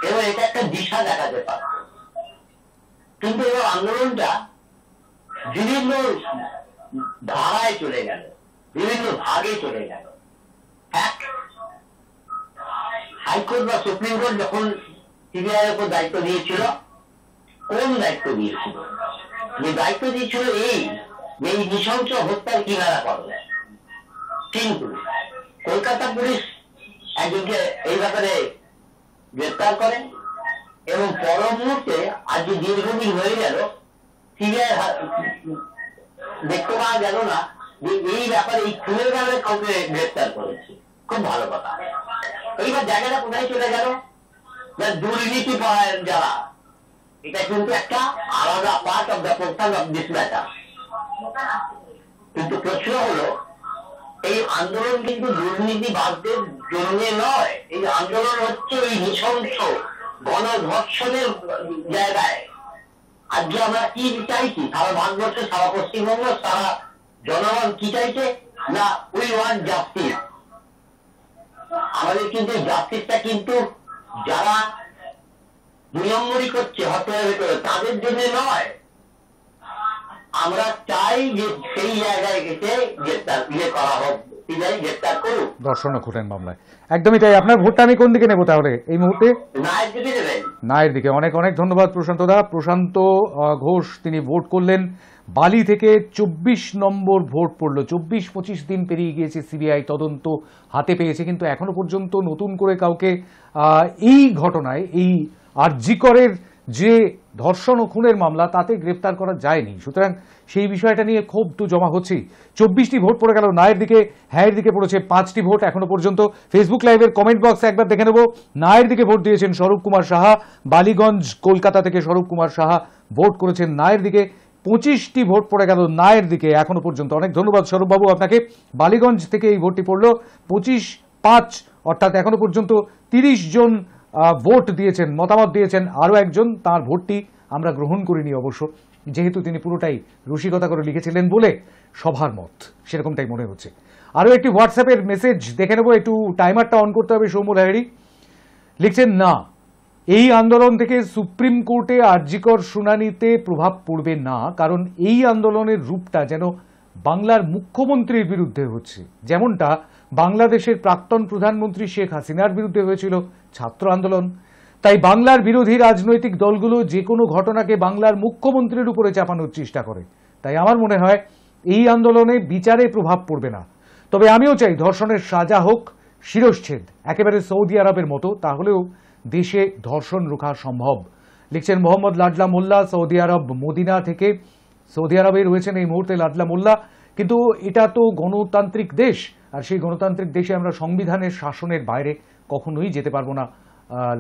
এবং এটা একটা দিশা দেখাতে পারে। কিন্তু এবার আন্দোলনটা বিভিন্ন ধারায় চলে গেল, বিভিন্ন ভাগে চলে গেল। এক, হাইকোর্ট বা সুপ্রিম কোর্ট যখন সিবিআই এর উপর দায়িত্ব দিয়েছিল, কোন দায়িত্ব দিয়েছিল? যে দায়িত্ব দিয়েছিল এই নৃশংস হত্যার কিনারা করবে। কিন্তু কলকাতা পুলিশ একজনকে এই ব্যাপারে গ্রেপ্তার করে, এবং পর মুহূর্তে আজকে দীর্ঘদিন হয়ে গেল সিবিআই দেখতে পাওয়া গেল না যে এই ব্যাপারে এই খুনের ব্যাপারে কাউকে গ্রেপ্তার করেছে। খুব ভালো কথা। এইবার জায়গাটা কোথায় চলে গেল? দুর্নীতি পরায়ণ যারা, এটা কিন্তু একটা আলাদা part of the profile of this matter. কিন্তু প্রশ্ন হলো, এই আন্দোলন কিন্তু দুর্নীতিবাদদের জন্য নয়। এই আন্দোলন হচ্ছে এই নৃশংস গণধর্ষণের জায়গায়। আজকে আমরা কি চাইছি? সারা ভারতবর্ষ, সারা পশ্চিমবঙ্গ, সারা জনগণ কি চাইছে? না, উই ওয়ান্ট জাস্টিস। আমাদের কিন্তু জাস্টিসটা কিন্তু যারা 2 নম্বরই করছে হত্যার ভেতরে তাদের জন্য নয়। আমরা চাই যে সেই জায়গায় গেছে গ্রেপ্তার করা হোক সিবিআই গ্রেপ্তার করুক। ধর্ষণ ও খুনের মামলায় একদমই তাই। আপনার ভোটটা আমি কোন দিকে নেব তাহলে এই মুহূর্তে? নায়ের দিকে দেবেন। নায়ের দিকে। অনেক অনেক ধন্যবাদ প্রশান্ত দা। প্রশান্ত ঘোষ তিনি ভোট করলেন বালি থেকে। 24 নম্বর ভোট পড়লো। 24-25 দিন পেরিয়ে গিয়েছে, সিবিআই তদন্ত হাতে পেয়েছে, কিন্তু এখনো পর্যন্ত নতুন করে কাউকে এই ঘটনায়, এই আরজিকরের যে ধর্ষণ ও খুনের মামলা, তাতে গ্রেফতার করা যায়নি। সুতরাং সেই বিষয়টা নিয়ে ক্ষোভ তো জমা হচ্ছেই। 24টি ভোট পড়ে গেল নায়ের দিকে, হ্যাঁয়ের দিকে পড়েছে 5টি ভোট এখনো পর্যন্ত। ফেসবুক লাইভের কমেন্ট বক্সে একবার দেখে নেব। নায়ের দিকে ভোট দিয়েছেন স্বরূপ কুমার সাহা, বালিগঞ্জ কলকাতা থেকে স্বরূপ কুমার সাহা ভোট করেছেন নায়ের দিকে। 25টি ভোট পড়ে গেল নায়ের দিকে এখনো পর্যন্ত। অনেক ধন্যবাদ স্বরূপবাবু আপনাকে। বালিগঞ্জ থেকে এই ভোটটি পড়ল 25-5, অর্থাৎ এখনো পর্যন্ত 30 জন ভোট দিয়েছেন, মতামত দিয়েছেন। আরও একজন, তার ভোটটি আমরা গ্রহণ করিনি অবশ্য, যেহেতু তিনি পুরোটাই রসিকতা করে লিখেছিলেন বলে সভার মত, সেরকমটাই মনে হচ্ছে। আরও একটি হোয়াটসঅ্যাপের মেসেজ দেখে নেব, একটু টাইমারটা অন করতে হবে। সৌম্য লাহিড়ী লিখছেন, না, এই আন্দোলন থেকে সুপ্রিম কোর্টে আরজিকর শুনানিতে প্রভাব পড়বে না, কারণ এই আন্দোলনের রূপটা যেন বাংলার মুখ্যমন্ত্রীর বিরুদ্ধে হচ্ছে, যেমনটা বাংলাদেশের প্রাক্তন প্রধানমন্ত্রী শেখ হাসিনার বিরুদ্ধে হয়েছিল ছাত্র আন্দোলন। তাই বাংলার বিরোধী রাজনৈতিক দলগুলো যে কোনো ঘটনাকে বাংলার মুখ্যমন্ত্রীর উপরে চাপানোর চেষ্টা করে। তাই আমার মনে হয় এই আন্দোলনে বিচারে প্রভাব পড়বে না। তবে আমিও চাই ধর্ষণের সাজা হোক, শিরশ্ছেদ, একেবারে সৌদি আরবের মতো, তাহলেও দেশে ধর্ষণ রোখা সম্ভব। লিখছেন মোহাম্মদ লাডলা মোল্লা, সৌদি আরব মদিনা থেকে। সৌদি আরবে রয়েছেন এই মুহূর্তে লাডলা মোল্লা। কিন্তু এটা তো গণতান্ত্রিক দেশ, আর সেই গণতান্ত্রিক দেশে আমরা সংবিধানের শাসনের বাইরে কখনোই যেতে পারবো না।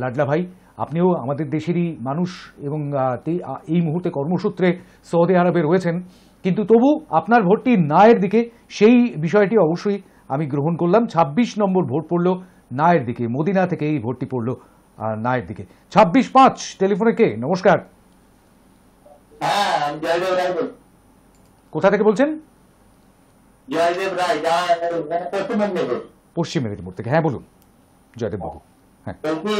লাডলা ভাই, আপনিও আমাদের দেশেরই মানুষ এবং এই মুহূর্তে কর্মসূত্রে সৌদি আরবে রয়েছেন, কিন্তু তবু আপনার ভোটটি নায়ের দিকে, সেই বিষয়টি অবশ্যই আমি গ্রহণ করলাম। 26 নম্বর ভোট পড়লো নায়ের দিকে, মদিনা থেকে এই ভোটটি পড়লো নায়ের দিকে। 26-5 টেলিফোনে কে? নমস্কার, হ্যাঁ, জয়দেব রায়। কোথা থেকে বলছেন? জয়দেব রায়, পশ্চিম মেদিনীপুর। পশ্চিম মেদিনীপুর থেকে। হ্যাঁ বলুন জয়দেব বাবু। হ্যাঁ, বলছি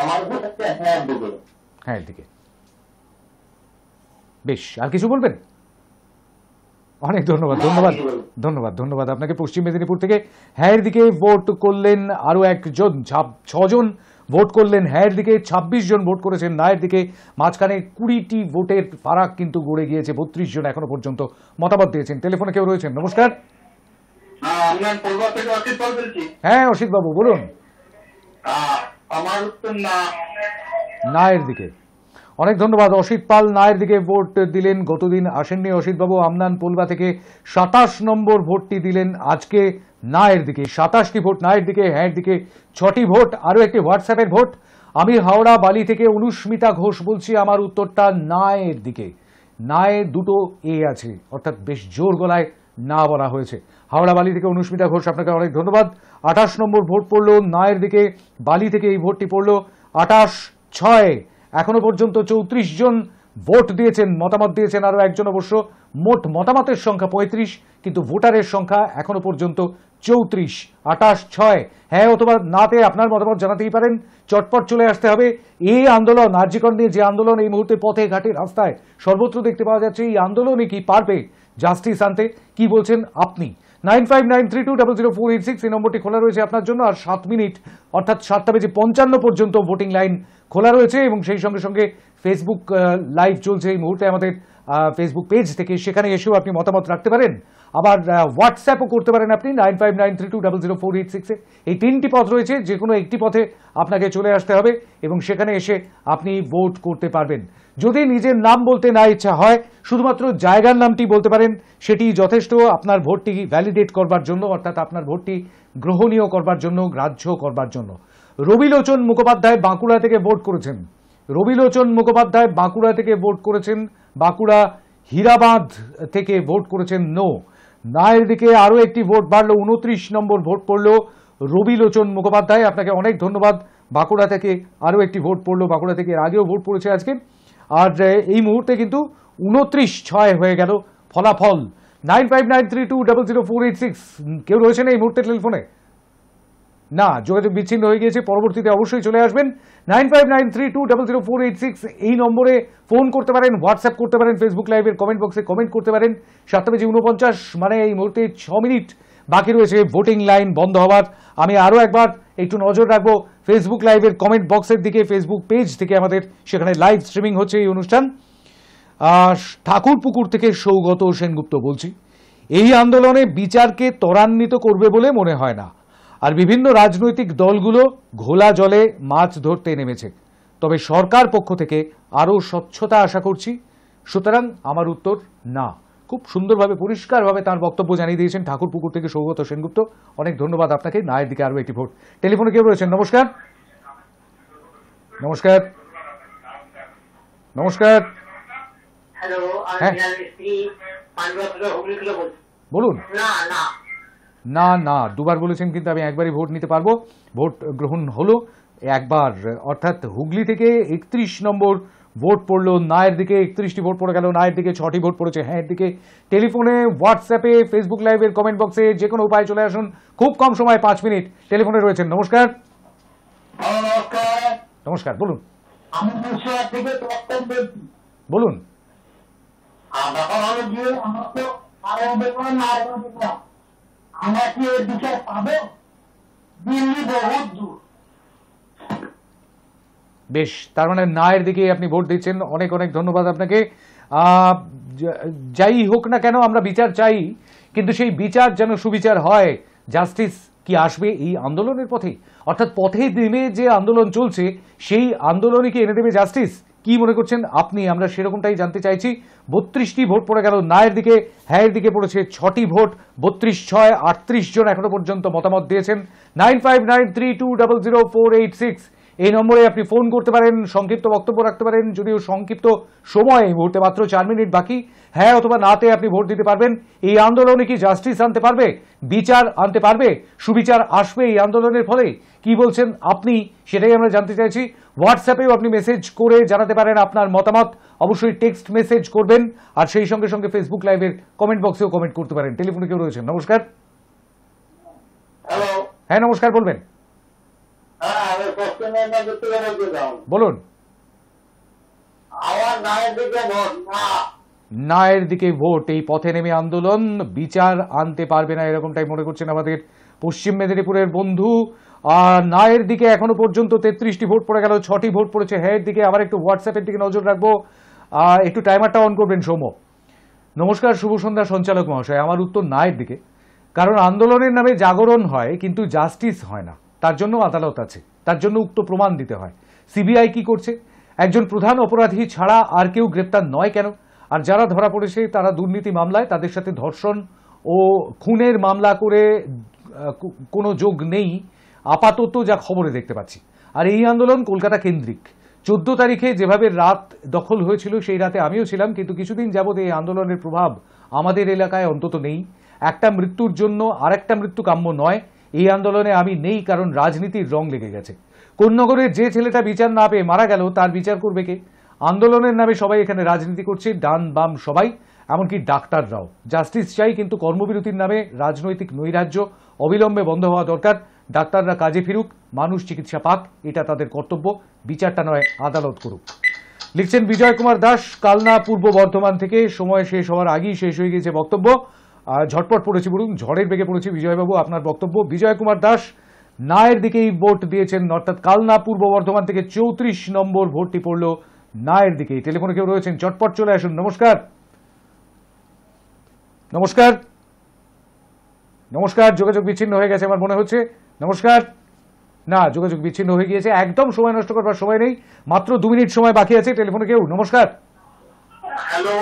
আমার ভোট হচ্ছে হ্যাঁ দিকে। হ্যাঁ এর দিকে। বেশ, আর কিছু বলবেন? অনেক ধন্যবাদ, ধন্যবাদ, ধন্যবাদ, ধন্যবাদ আপনাকে। পশ্চিম মেদিনীপুর থেকে হ্যাঁ এর দিকে ভোট করলেন আরো একজন, 6 জন ভোট করলেন হ্যাঁ এর দিকে, 26 জন ভোট করেছেন নায়ের দিকে। মাঝখানে 20টি ভোটের ফারাক কিন্তু গড়ে গিয়েছে। 32 জন এখনো পর্যন্ত মতামত দিয়েছেন। টেলিফোনে কেউ রয়েছেন? নমস্কার। আপনার কলকাতা থেকে অসিত পাল বলছি। হ্যাঁ অসিত বাবু বলুন। আমার উত্তর না, নায়ের দিকে। অনেক ধন্যবাদ। অসিত পাল নায়ের দিকে ভোট দিলেন। গতদিন আসেননি অসিত বাবু। আমনান পোলবা থেকে 27 নম্বর ভোটটি দিলেন আজকে নায়ের দিকে। 27টি ভোট নায়ের দিকে, হ্যাঁ দিকে 6টি ভোট। আরও একটি হোয়াটসঅ্যাপের ভোট। আমি হাওড়া বালি থেকে অনুস্মিতা ঘোষ বলছি, আমার উত্তরটা নায়ের দিকে। নায়ে দুটো এ আছে, অর্থাৎ বেশ জোর গলায় না বলা হয়েছে। হাওড়া বালি থেকে অনুস্মিতা ঘোষ, আপনাকে অনেক ধন্যবাদ। 28 নম্বর ভোট পড়লো নায়ের দিকে, বালি থেকে এই ভোটটি পড়লো। 28-6 এখনো পর্যন্ত 34 জন ভোট দিয়েছেন, মতামত দিয়েছেন আরো একজন অবশ্য। মোট মতামতের সংখ্যা 35, কিন্তু ভোটারের সংখ্যা এখনো পর্যন্ত 34। 28-6 হ্যাঁ অথবা নাতে আপনার মতামত জানাতেই পারেন। চটপট চলে আসতে হবে। এই আন্দোলন, আরজিকর নিয়ে যে আন্দোলন এই মুহূর্তে পথে ঘাটে রাস্তায় সর্বত্র দেখতে পাওয়া যাচ্ছে, এই আন্দোলনে কি পারবে জাস্টিস আনতে? কি বলছেন আপনি? 9593200486 এই নম্বরটি খোলা রয়েছে আপনার জন্য। আর 7 মিনিট অর্থাৎ 7:55 পর্যন্ত ভোটিং লাইন খোলা রয়েছে, এবং সেই সঙ্গে সঙ্গে ফেসবুক লাইভ চলছে এই মুহূর্তে আমাদের ফেসবুক পেজ থেকে, সেখানে এসেও আপনি মতামত রাখতে পারেন। আবার হোয়াটসঅ্যাপও করতে পারেন আপনি 9593200486-এ। এই 3টি পথ রয়েছে, যে কোনো একটি পথে আপনাকে চলে আসতে হবে এবং সেখানে এসে আপনি ভোট করতে পারবেন। যদি নিজের নাম বলতে না ইচ্ছা হয়, শুধুমাত্র জায়গার নামটি বলতে পারেন, সেটি যথেষ্ট আপনার ভোটটি ভ্যালিডেট করবার জন্য, অর্থাৎ আপনার ভোটটি গ্রহণীয় করবার জন্য, গ্রাহ্য করবার জন্য। রবিলোচন মুখোপাধ্যায় বাঁকুড়া থেকে ভোট করেছেন। রবিলোচন মুখোপাধ্যায় বাঁকুড়া থেকে ভোট করেছেন। বাঁকুড়া হীরাবাঁধ থেকে ভোট করেছেন নো। নায়ের দিকে আরও একটি ভোট বাড়লো, 29 নম্বর ভোট পড়লো রবিলোচন মুখোপাধ্যায়, আপনাকে অনেক ধন্যবাদ। বাঁকুড়া থেকে আরও একটি ভোট পড়লো, বাঁকুড়া থেকে এর আগেও ভোট পড়েছে আজকে। আর এই মুহূর্তে কিন্তু 29-6 হয়ে গেল ফলাফল। 9593200486 কেউ রয়েছেন এই মুহূর্তে টেলিফোনে? না, যোগাযোগ বিচ্ছিন্ন হয়ে গিয়েছে। পরবর্তীতে অবশ্যই চলে আসবেন। 9593200486 এই নম্বরে ফোন করতে পারেন, হোয়াটসঅ্যাপ করতে পারেন, ফেসবুক লাইভের কমেন্ট বক্সে কমেন্ট করতে পারেন। 7:49 মানে এই মুহূর্তে 6 মিনিট বাকি রয়েছে ভোটিং লাইন বন্ধ হওয়ার। আমি আরও একবার একটু নজর রাখবো ফেসবুক লাইভের কমেন্ট বক্সের দিকে। ফেসবুক পেজ থেকে আমাদের সেখানে লাইভ স্ট্রিমিং হচ্ছে এই অনুষ্ঠান। ঠাকুরপুকুর থেকে সৌগত সেনগুপ্ত বলছি, এই আন্দোলনে বিচারকে ত্বরান্বিত করবে বলে মনে হয় না। আর বিভিন্ন রাজনৈতিক দলগুলো ঘোলা জলে মাছ ধরতে নেমেছে, তবে সরকার পক্ষ থেকে আরও স্বচ্ছতা আশা করছি। সুতরাং আমার উত্তর না। খুব সুন্দরভাবে পরিষ্কারভাবে তার বক্তব্য জানিয়ে দিয়েছেন ঠাকুরপুকুর থেকে সৌগত সেনগুপ্ত। অনেক ধন্যবাদ আপনাকে। নায়ের দিকে আরও একটি ভোট। টেলিফোনে কেউ রয়েছেন? নমস্কার। নমস্কার। নমস্কার। হ্যালো, হ্যাঁ। বলুন। না না, দুবার বলেছেন, কিন্তু আমি একবারই ভোট নিতে পারবো। ভোট গ্রহণ হলো একবার, অর্থাৎ হুগলি থেকে 31 নম্বর ভোট পড়লো নায়ের দিকে। 31টি ভোট পড়ে গেল নায়ের দিকে, 6টি ভোট পড়েছে হ্যাঁ দিকে। টেলিফোনে, হোয়াটসঅ্যাপে, ফেসবুক লাইভের কমেন্ট বক্সে যে কোনো উপায়ে চলে আসুন। খুব কম সময়, 5 মিনিট। টেলিফোনে রয়েছেন। নমস্কার। নমস্কার, বলুন। আমি থেকে বলুন। ব্যাপার হলো যে আমার তো আমরা কি এর বিচার পাবো? দিল্লি বহুত দূর। বেশ, তার মানে নায়ের দিকে আপনি ভোট দিচ্ছেন। অনেক অনেক ধন্যবাদ আপনাকে। যাই হোক না কেন, আমরা বিচার চাই, কিন্তু সেই বিচার যেন সুবিচার হয়। জাস্টিস কি আসবে এই আন্দোলনের পথে? অর্থাৎ পথে নেমে যে আন্দোলন চলছে, সেই আন্দোলনে কি এনে দেবে জাস্টিস? কি মনে করছেন আপনি? আমরা সেরকমটাই জানতে চাইছি। 32টি ভোট পড়ে গেল নায়ের দিকে, হ্যাঁ দিকে পড়েছে 6টি ভোট। 32-6 38 জন এখনো পর্যন্ত মতামত দিয়েছেন। 9593200486 এই নম্বরে আপনি ফোন করতে পারেন, সংক্ষিপ্ত বক্তব্য রাখতে পারেন। যদিও সংক্ষিপ্ত সময়, এই মুহূর্তে মাত্র 4 মিনিট বাকি। হ্যাঁ অথবা নাতে আপনি ভোট দিতে পারবেন। এই আন্দোলনে কি জাস্টিস আনতে পারবে, বিচার আনতে পারবে, সুবিচার আসবে এই আন্দোলনের ফলে? কি বলছেন আপনি, সেটাই আমরা জানতে চাইছি। হোয়াটসঅ্যাপেও আপনি মেসেজ করে জানাতে পারেন আপনার মতামত। অবশ্যই টেক্সট মেসেজ করবেন, আর সেই সঙ্গে সঙ্গে ফেসবুক লাইভের কমেন্ট বক্সেও কমেন্ট করতে পারেন। টেলিফোনে কেউ রয়েছেন? নমস্কার। হ্যালো। হ্যাঁ নমস্কার, বলবেন। আমি বলুন। আমার নায়ের দিকে ভোট না। নায়ের দিকে ভোট, এই পথে নেমে আন্দোলন বিচার আনতে পারবে না, এরকমটাই মনে করছেন আমাদের পশ্চিম মেদিনীপুরের বন্ধু। আর নায়ের দিকে এখনো পর্যন্ত 33টি ভোট পড়ে গেল, 6টি ভোট পড়েছে হ্যাঁ দিকে। আবার একটু হোয়াটসঅ্যাপের দিকে নজর রাখবো। একটু টাইমারটা অন করবেন সৌম্য। নমস্কার, শুভ সন্ধ্যা সঞ্চালক মহাশয়। আমার উত্তর নায়ের দিকে, কারণ আন্দোলনের নামে জাগরণ হয় কিন্তু জাস্টিস হয় না। তার জন্য আদালত আছে, তার জন্য উক্ত প্রমাণ দিতে হয়। সিবিআই কি করছে? একজন প্রধান অপরাধী ছাড়া আর কেউ গ্রেপ্তার নয় কেন? আর যারা ধরা পড়েছে তারা দুর্নীতি মামলায়, তাদের সাথে ধর্ষণ ও খুনের মামলা করে কোনো যোগ নেই আপাতত, যা খবরে দেখতে পাচ্ছি। আর এই আন্দোলন কলকাতা কেন্দ্রিক। 14 তারিখে যেভাবে রাত দখল হয়েছিল, সেই রাতে আমিও ছিলাম, কিন্তু কিছুদিন যাবত এই আন্দোলনের প্রভাব আমাদের এলাকায় অন্তত নেই। একটা মৃত্যুর জন্য আরেকটা মৃত্যু কাম্য নয়। এই আন্দোলনে আমি নেই, কারণ রাজনীতির রং লেগে গেছে। কোন্নগরের যে ছেলেটা বিচার না পেয়ে মারা গেল, তার বিচার করবে কে? আন্দোলনের নামে সবাই এখানে রাজনীতি করছে, ডান বাম সবাই, এমনকি ডাক্তাররাও। জাস্টিস চাই, কিন্তু কর্মবিরতির নামে রাজনৈতিক নৈরাজ্য অবিলম্বে বন্ধ হওয়া দরকার। ডাক্তাররা কাজে ফিরুক, মানুষ চিকিৎসা পাক, এটা তাদের কর্তব্য। বিচারটা নয়, আদালত করুক। লিখছেন বিজয় কুমার দাস, কালনা পূর্ব বর্ধমান থেকে। সময় শেষ হওয়ার আগেই শেষ হয়ে গিয়েছে বক্তব্য। ঝটপট পড়েছি, বলুন, ঝড়ের বেগে পড়েছি। বিজয়বাবু, আপনার বক্তব্য। বিজয় কুমার দাস নায়ের দিকেই ভোট দিয়েছেন, অর্থাৎ কালনা পূর্ব বর্ধমান থেকে 34 নম্বর ভোটটি পড়ল নায়ের দিকেই। টেলিফোনে কেউ রয়েছেন? চটপট চলে আসুন। নমস্কার। নমস্কার। নমস্কার, যোগাযোগ বিচ্ছিন্ন হয়ে গেছে আমার মনে হচ্ছে। নমস্কার। না, যোগাযোগ বিচ্ছিন্ন হয়ে গিয়েছে। একদম সময় নষ্ট করবার সময় নেই, মাত্র 2 মিনিট সময় বাকি আছে। টেলিফোনে কেউ? নমস্কার। হ্যালো,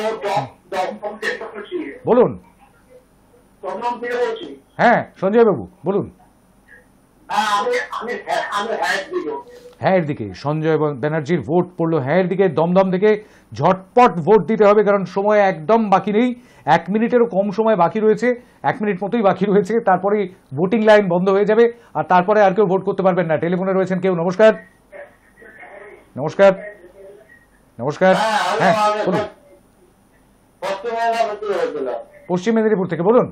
বলুন। বলছি। হ্যাঁ সঞ্জয় বাবু, বলুন। হ্যাঁ দিকে সঞ্জয় ব্যানার্জির ভোট পড়লো হ্যাঁ দিকে, দমদম থেকে। ঝটপট ভোট দিতে হবে, কারণ সময় একদম বাকি নেই। 1 মিনিটেরও কম সময় বাকি রয়েছে, 1 মিনিট মতোই বাকি রয়েছে। তারপরে ভোটিং লাইন বন্ধ হয়ে যাবে, আর তারপরে আর কেউ ভোট করতে পারবেন না। টেলিফোনে রয়েছেন কেউ? নমস্কার। নমস্কার। নমস্কার। হ্যাঁ বলুন। পশ্চিম মেদিনীপুর থেকে, বলুন।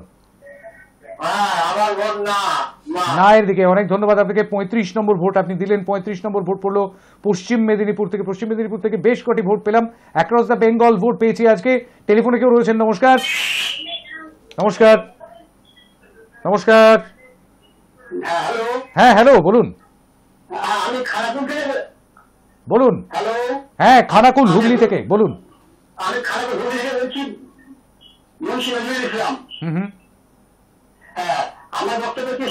নায়ের দিকে। অনেক ধন্যবাদ আপনাকে। 35 নম্বর ভোট আপনি দিলেন। 35 নম্বর ভোট পড়লো পশ্চিম মেদিনীপুর থেকে। পশ্চিম মেদিনীপুর থেকে বেশ কটি ভোট পেলাম। অ্যাক্রস দ্য বেঙ্গল ভোট পেয়েছি আজকে। টেলিফোনে কেউ রয়েছেন? নমস্কার। নমস্কার। নমস্কার। হ্যালো, হ্যাঁ হ্যালো, বলুন আমি খানাকুল থেকে বলুন। হ্যালো, হ্যাঁ, খানাকুল হুগলি থেকে বলুন। আমি খানাকুল হুগলি থেকে বলছি, মুন্সি নজরুল ইসলাম। হুম। হ্যাঁ, আমার বক্তব্য হচ্ছে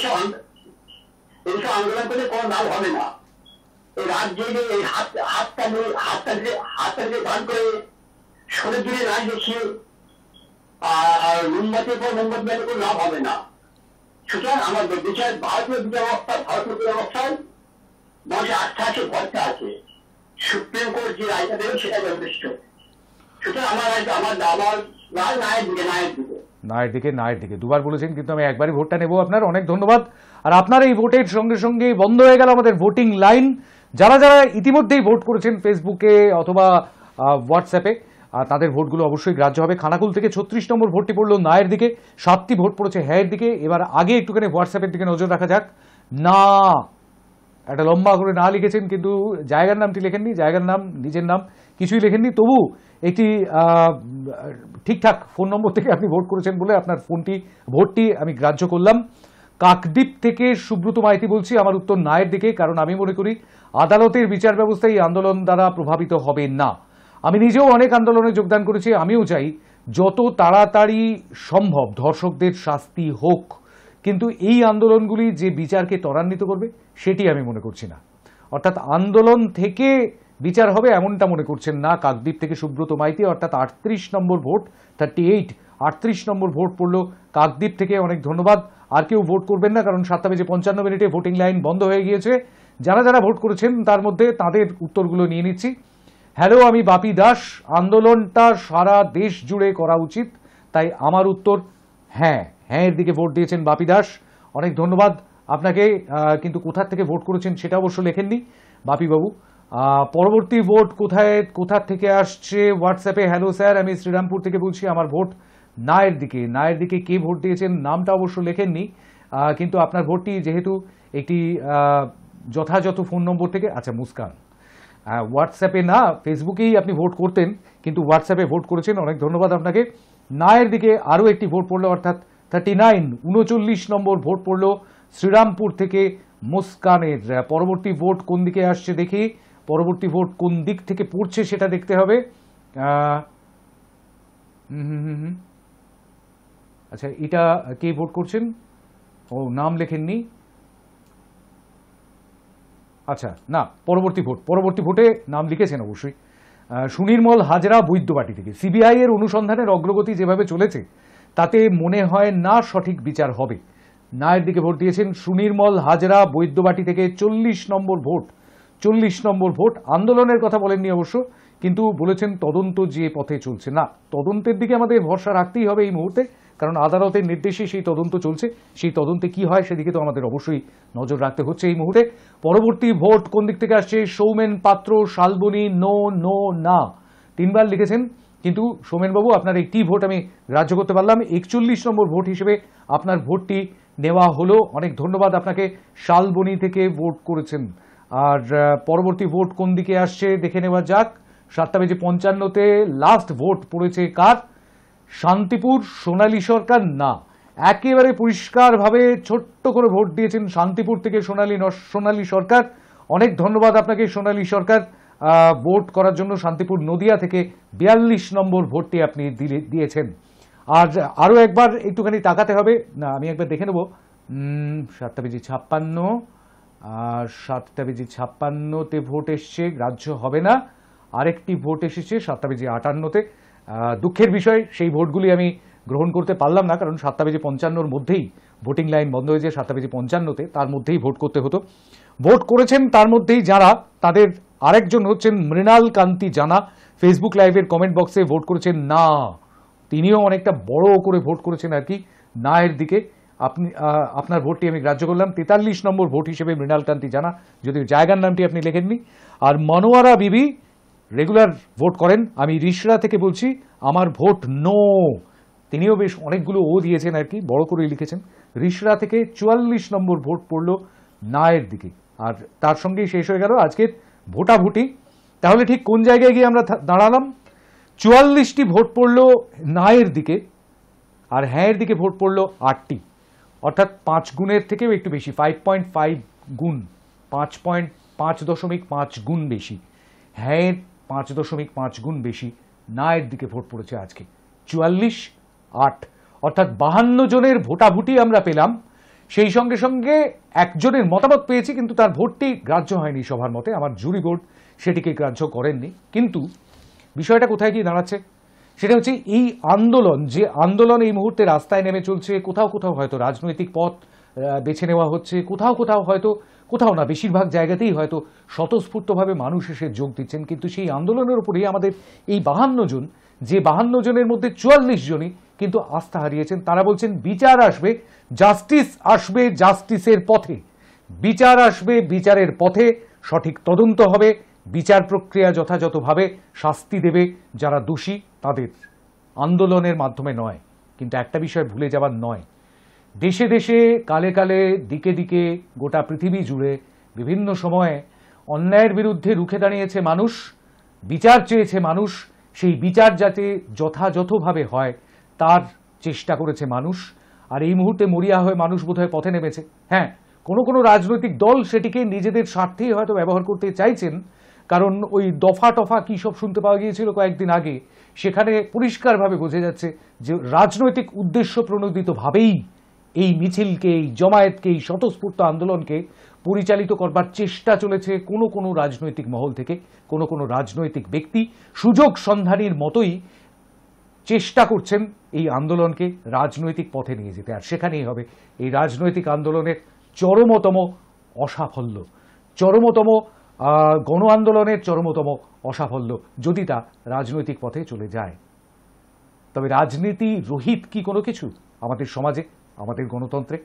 এইসব আন্দোলন করে কোনো লাভ হবে না। এই রাজ্যে এই হাতটা দিয়ে দান করে শরীর জুড়ে রাজ দেখিয়ে আর মোমবাতির পর মোমবাতি মেলে কোনো লাভ হবে না। সুতরাং আমার ভারতীয় বিচার ব্যবস্থায় মানুষের আস্থা আছে, ভরসা আছে। সুপ্রিম কোর্ট যে রায়টা দেবে সেটা যথেষ্ট। সুতরাং আমার রায় নায়ের দিকে দুবার বলেছেন, কিন্তু আমি একবারই ভোটটা নেব আপনার। অনেক ধন্যবাদ। আর আপনার এই ভোটের সঙ্গে সঙ্গে বন্ধ হয়ে গেল আমাদের ভোটিং লাইন। যারা যারা ইতিমধ্যেই ভোট করেছেন ফেসবুকে অথবা হোয়াটসঅ্যাপে, তাদের ভোটগুলো অবশ্যই গ্রাহ্য হবে। খানাকুল থেকে 36 নম্বর ভোটটি পড়লো নায়ের দিকে, 7টি ভোট পড়েছে হ্যাঁয়ের দিকে। এবার আগে একটুখানি হোয়াটসঅ্যাপের দিকে নজর রাখা যাক। না, একটা লম্বা করে না লিখেছেন, কিন্তু জায়গার নামটি লেখেননি, জায়গার নাম নিজের নাম কিছুই লেখেননি। তবু একটি ঠিকঠাক ফোন নম্বর থেকে আপনি ভোট করেছেন বলে আপনার ভোটটি আমি গ্রাহ্য করলাম। কাকদ্বীপ থেকে সুব্রত মাইতি বলছি, আমার উত্তর নায়ের দিকে, কারণ আমি মনে করি আদালতের বিচার ব্যবস্থা এই আন্দোলন দ্বারা প্রভাবিত হবে না। আমি নিজেও অনেক আন্দোলনে যোগদান করেছি, আমিও চাই যত তাড়াতাড়ি সম্ভব ধর্ষকদের শাস্তি হোক, কিন্তু এই আন্দোলনগুলি যে বিচারকে ত্বরান্বিত করবে সেটি আমি মনে করছি না। অর্থাৎ আন্দোলন থেকে বিচার হবে এমনটা মনে করছেন না কাকদ্বীপ থেকে সুব্রত মাইতি। অর্থাৎ 38 নম্বর ভোট, 38 নম্বর ভোট পড়লো কাকদ্বীপ থেকে। অনেক ধন্যবাদ। আর কেউ ভোট করবেন না, কারণ 7:55 ভোটিং লাইন বন্ধ হয়ে গিয়েছে। যারা যারা ভোট করেছেন তার মধ্যে তাদের উত্তরগুলো নিয়ে নিচ্ছি। হ্যালো, আমি বাপি দাস। আন্দোলনটা সারা দেশ জুড়ে করা উচিত, তাই আমার উত্তর হ্যাঁ। হ্যাঁয়ের দিকে ভোট দিয়েছেন বাপি দাস, অনেক ধন্যবাদ আপনাকে। কিন্তু কোথা থেকে ভোট করেছেন সেটা অবশ্য লেখেননি বাপিবাবু। পরবর্তী ভোট কোথা থেকে আসছে হোয়াটসঅ্যাপে। হ্যালো স্যার, আমি শ্রীরামপুর থেকে বলছি, আমার ভোট নায়ের দিকে। নায়ের দিকে কে ভোট দিয়েছেন নামটা অবশ্য লেখেননি, কিন্তু আপনার ভোটটি যেহেতু একটি যথাযথ ফোন নম্বর থেকে, আচ্ছা মুস্কান, হোয়াটসঅ্যাপে না ফেসবুকেই আপনি ভোট করতেন, কিন্তু হোয়াটসঅ্যাপে ভোট করেছেন, অনেক ধন্যবাদ আপনাকে। নায়ের দিকে আরও একটি ভোট পড়লো, অর্থাৎ 39 নম্বর ভোট পড়লো শ্রীরামপুর থেকে মুস্কানের। পরবর্তী ভোট কোন দিকে আসছে দেখি, পরবর্তী ভোট কোন দিক থেকে পড়ছে সেটা দেখতে হবে। আচ্ছা, এটা কে ভোট করছেন? ও, নাম লেখেননি। আচ্ছা, না, পরবর্তী ভোটে নাম লিখেছেন অবশ্যই। সুনির্মল হাজরা বৈদ্যবাটি থেকে। সিবিআই এর অনুসন্ধানের অগ্রগতি যেভাবে চলেছে তাতে মনে হয় না সঠিক বিচার হবে। নায়ের দিকে ভোট দিয়েছেন সুনির্মল হাজরা বৈদ্যবাটি থেকে। 40 নম্বর ভোট। আন্দোলনের কথা বলেননি অবশ্য, কিন্তু বলেছেন তদন্ত যে পথে চলছে। না, তদন্তের দিকে আমাদের ভরসা রাখতেই হবে এই মুহূর্তে, কারণ আদালতের নির্দেশে সেই তদন্ত চলছে। সেই তদন্তে কি হয় সেদিকে তো আমাদের অবশ্যই নজর রাখতে হচ্ছে এই মুহূর্তে। পরবর্তী ভোট কোন দিক থেকে আসছে? সৌমেন পাত্র, শালবনী, না 3বার লিখেছেন, কিন্তু সৌমেনবাবু আপনার একটি ভোট আমি গ্রাহ্য করতে পারলাম। 41 নম্বর ভোট হিসেবে আপনার ভোটটি নেওয়া হলো, অনেক ধন্যবাদ আপনাকে। শালবনী থেকে ভোট করেছেন। আর পরবর্তী ভোট কোন দিকে আসছে দেখে নেওয়া যাক। 7:55 লাস্ট ভোট পড়েছে কার? শান্তিপুর, সোনালী সরকার। না, একেবারে পরিষ্কারভাবে ছোট্ট করে ভোট দিয়েছেন শান্তিপুর থেকে সোনালী সরকার। অনেক ধন্যবাদ আপনাকে সোনালী সরকার ভোট করার জন্য। শান্তিপুর নদিয়া থেকে 42 নম্বর ভোটটি আপনি দিয়েছেন। আর আরও একবার একটুখানি তাকাতে হবে, না আমি একবার দেখে নেব। 7:56, আর 7:56 ভোট এসছে, গ্রাহ্য হবে না। আরেকটি ভোট এসেছে 7:58। দুঃখের বিষয়, সেই ভোটগুলি আমি গ্রহণ করতে পারলাম না, কারণ 7:55 মধ্যেই ভোটিং লাইন বন্ধ হয়ে যায়। 7:55 তার মধ্যেই ভোট করতে হতো। ভোট করেছেন তার মধ্যেই যারা, তাদের আরেকজন হচ্ছেন মৃণাল কান্তি জানা। ফেসবুক লাইভের কমেন্ট বক্সে ভোট করেছেন না, তিনিও অনেকটা বড় করে ভোট করেছেন আর কি, নায়ের দিকে। আপনার ভোটটি আমি গ্রাহ্য করলাম। 43 নম্বর ভোট হিসেবে মৃণাল কান্তি জানা, যদিও জায়গার নামটি আপনি লেখেননি। আর মনোয়ারা বিবি রেগুলার ভোট করেন, আমি রিসরা থেকে বলছি, আমার ভোট নো। তিনিও বেশ অনেকগুলো ও দিয়েছেন আর কি, বড় করে লিখেছেন। রিসরা থেকে 44 নম্বর ভোট পড়লো নায়ের দিকে। আর তার সঙ্গেই শেষ হয়ে গেল আজকের ভোটাভুটি। তাহলে ঠিক কোন জায়গায় গিয়ে আমরা দাঁড়ালাম? 44টি ভোট পড়লো নায়ের দিকে, আর হ্যাঁয়ের দিকে ভোট পড়লো 8টি। অর্থাৎ 5 গুণের থেকেও একটু বেশি, 5.5 গুণ, 5.5 গুণ বেশি। হ্যাঁ, 5.5 গুণ বেশি নায়ের দিকে ভোট পড়েছে আজকে 44-8, অর্থাৎ 52 জনের ভোটাভুটি আমরা পেলাম। সেই সঙ্গে সঙ্গে একজনের মতামত পেয়েছি, কিন্তু তার ভোটটি গ্রাহ্য হয়নি সভার মতে। আমার জুরি বোর্ড সেটিকে গ্রাহ্য করেননি। কিন্তু বিষয়টা কোথায় গিয়ে দাঁড়াচ্ছে সেটা হচ্ছে এই আন্দোলন, যে আন্দোলন এই মুহূর্তে রাস্তায় নেমে চলছে, কোথাও কোথাও হয়তো রাজনৈতিক পথ বেছে নেওয়া হচ্ছে, কোথাও কোথাও হয়তো, কোথাও না বেশিরভাগ জায়গাতেই হয়তো স্বতঃস্ফূর্তভাবে মানুষ এসে যোগ দিচ্ছেন। কিন্তু সেই আন্দোলনের উপরেই আমাদের এই 52 জন, যে 52 জনের মধ্যে 44 জনই কিন্তু আস্থা হারিয়েছেন। তারা বলছেন বিচার আসবে, জাস্টিস আসবে জাস্টিসের পথে, বিচার আসবে বিচারের পথে, সঠিক তদন্ত হবে, বিচার প্রক্রিয়া যথাযথভাবে শাস্তি দেবে যারা দোষী তাদের, আন্দোলনের মাধ্যমে নয়। কিন্তু একটা বিষয় ভুলে যাবার নয়, দেশে দেশে, কালে কালে, দিকে দিকে, গোটা পৃথিবী জুড়ে বিভিন্ন সময়ে অন্যায়ের বিরুদ্ধে রুখে দাঁড়িয়েছে মানুষ, বিচার চেয়েছে মানুষ। সেই বিচার যাতে যথাযথভাবে হয় তার চেষ্টা করেছে মানুষ। আর এই মুহূর্তে মরিয়া হয়ে মানুষ বোধহয় পথে নেমেছে। হ্যাঁ, কোনো কোনো রাজনৈতিক দল সেটিকে নিজেদের স্বার্থেই হয়তো ব্যবহার করতে চাইছেন, কারণ ওই দফা টফা কী সব শুনতে পাওয়া গিয়েছিল কয়েকদিন আগে, সেখানে পরিষ্কারভাবে বোঝা যাচ্ছে যে রাজনৈতিক উদ্দেশ্য প্রণোদিতভাবেই এই মিছিলকে, এই জমায়েতকে, এই স্বতঃস্ফূর্ত আন্দোলনকে পরিচালিত করবার চেষ্টা চলেছে কোনো কোনো রাজনৈতিক মহল থেকে। কোনো কোনো রাজনৈতিক ব্যক্তি সুযোগ সন্ধানীর মতোই চেষ্টা করছেন এই আন্দোলনকে রাজনৈতিক পথে নিয়ে যেতে। আর সেখানেই হবে এই রাজনৈতিক আন্দোলনের চরমতম অসাফল্য, চরমতম গণ আন্দোলনের চরমতম অসাফল্য, যদি তা রাজনৈতিক পথে চলে যায়। তবে রাজনীতি রহিত কি কোনো কিছু আমাদের সমাজে, আমাদের গণতন্ত্রে?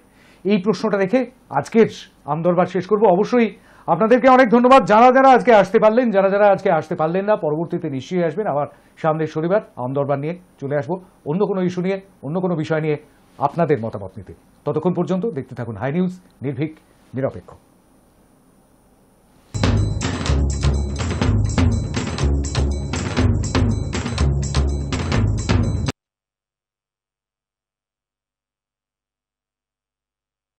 এই প্রশ্নটা রেখে আজকের আমদরবার শেষ করব। অবশ্যই আপনাদেরকে অনেক ধন্যবাদ যারা যারা আজকে আসতে পারলেন, যারা যারা আজকে আসতে পারলেন না পরবর্তীতে নিশ্চয়ই আসবেন। আবার সামনের শনিবার আমদরবার নিয়ে চলে আসবো, অন্য কোনো ইস্যু নিয়ে, অন্য কোনো বিষয় নিয়ে আপনাদের মতামত নিতে। ততক্ষণ পর্যন্ত দেখতে থাকুন হাই নিউজ, নির্ভীক, নিরপেক্ষ।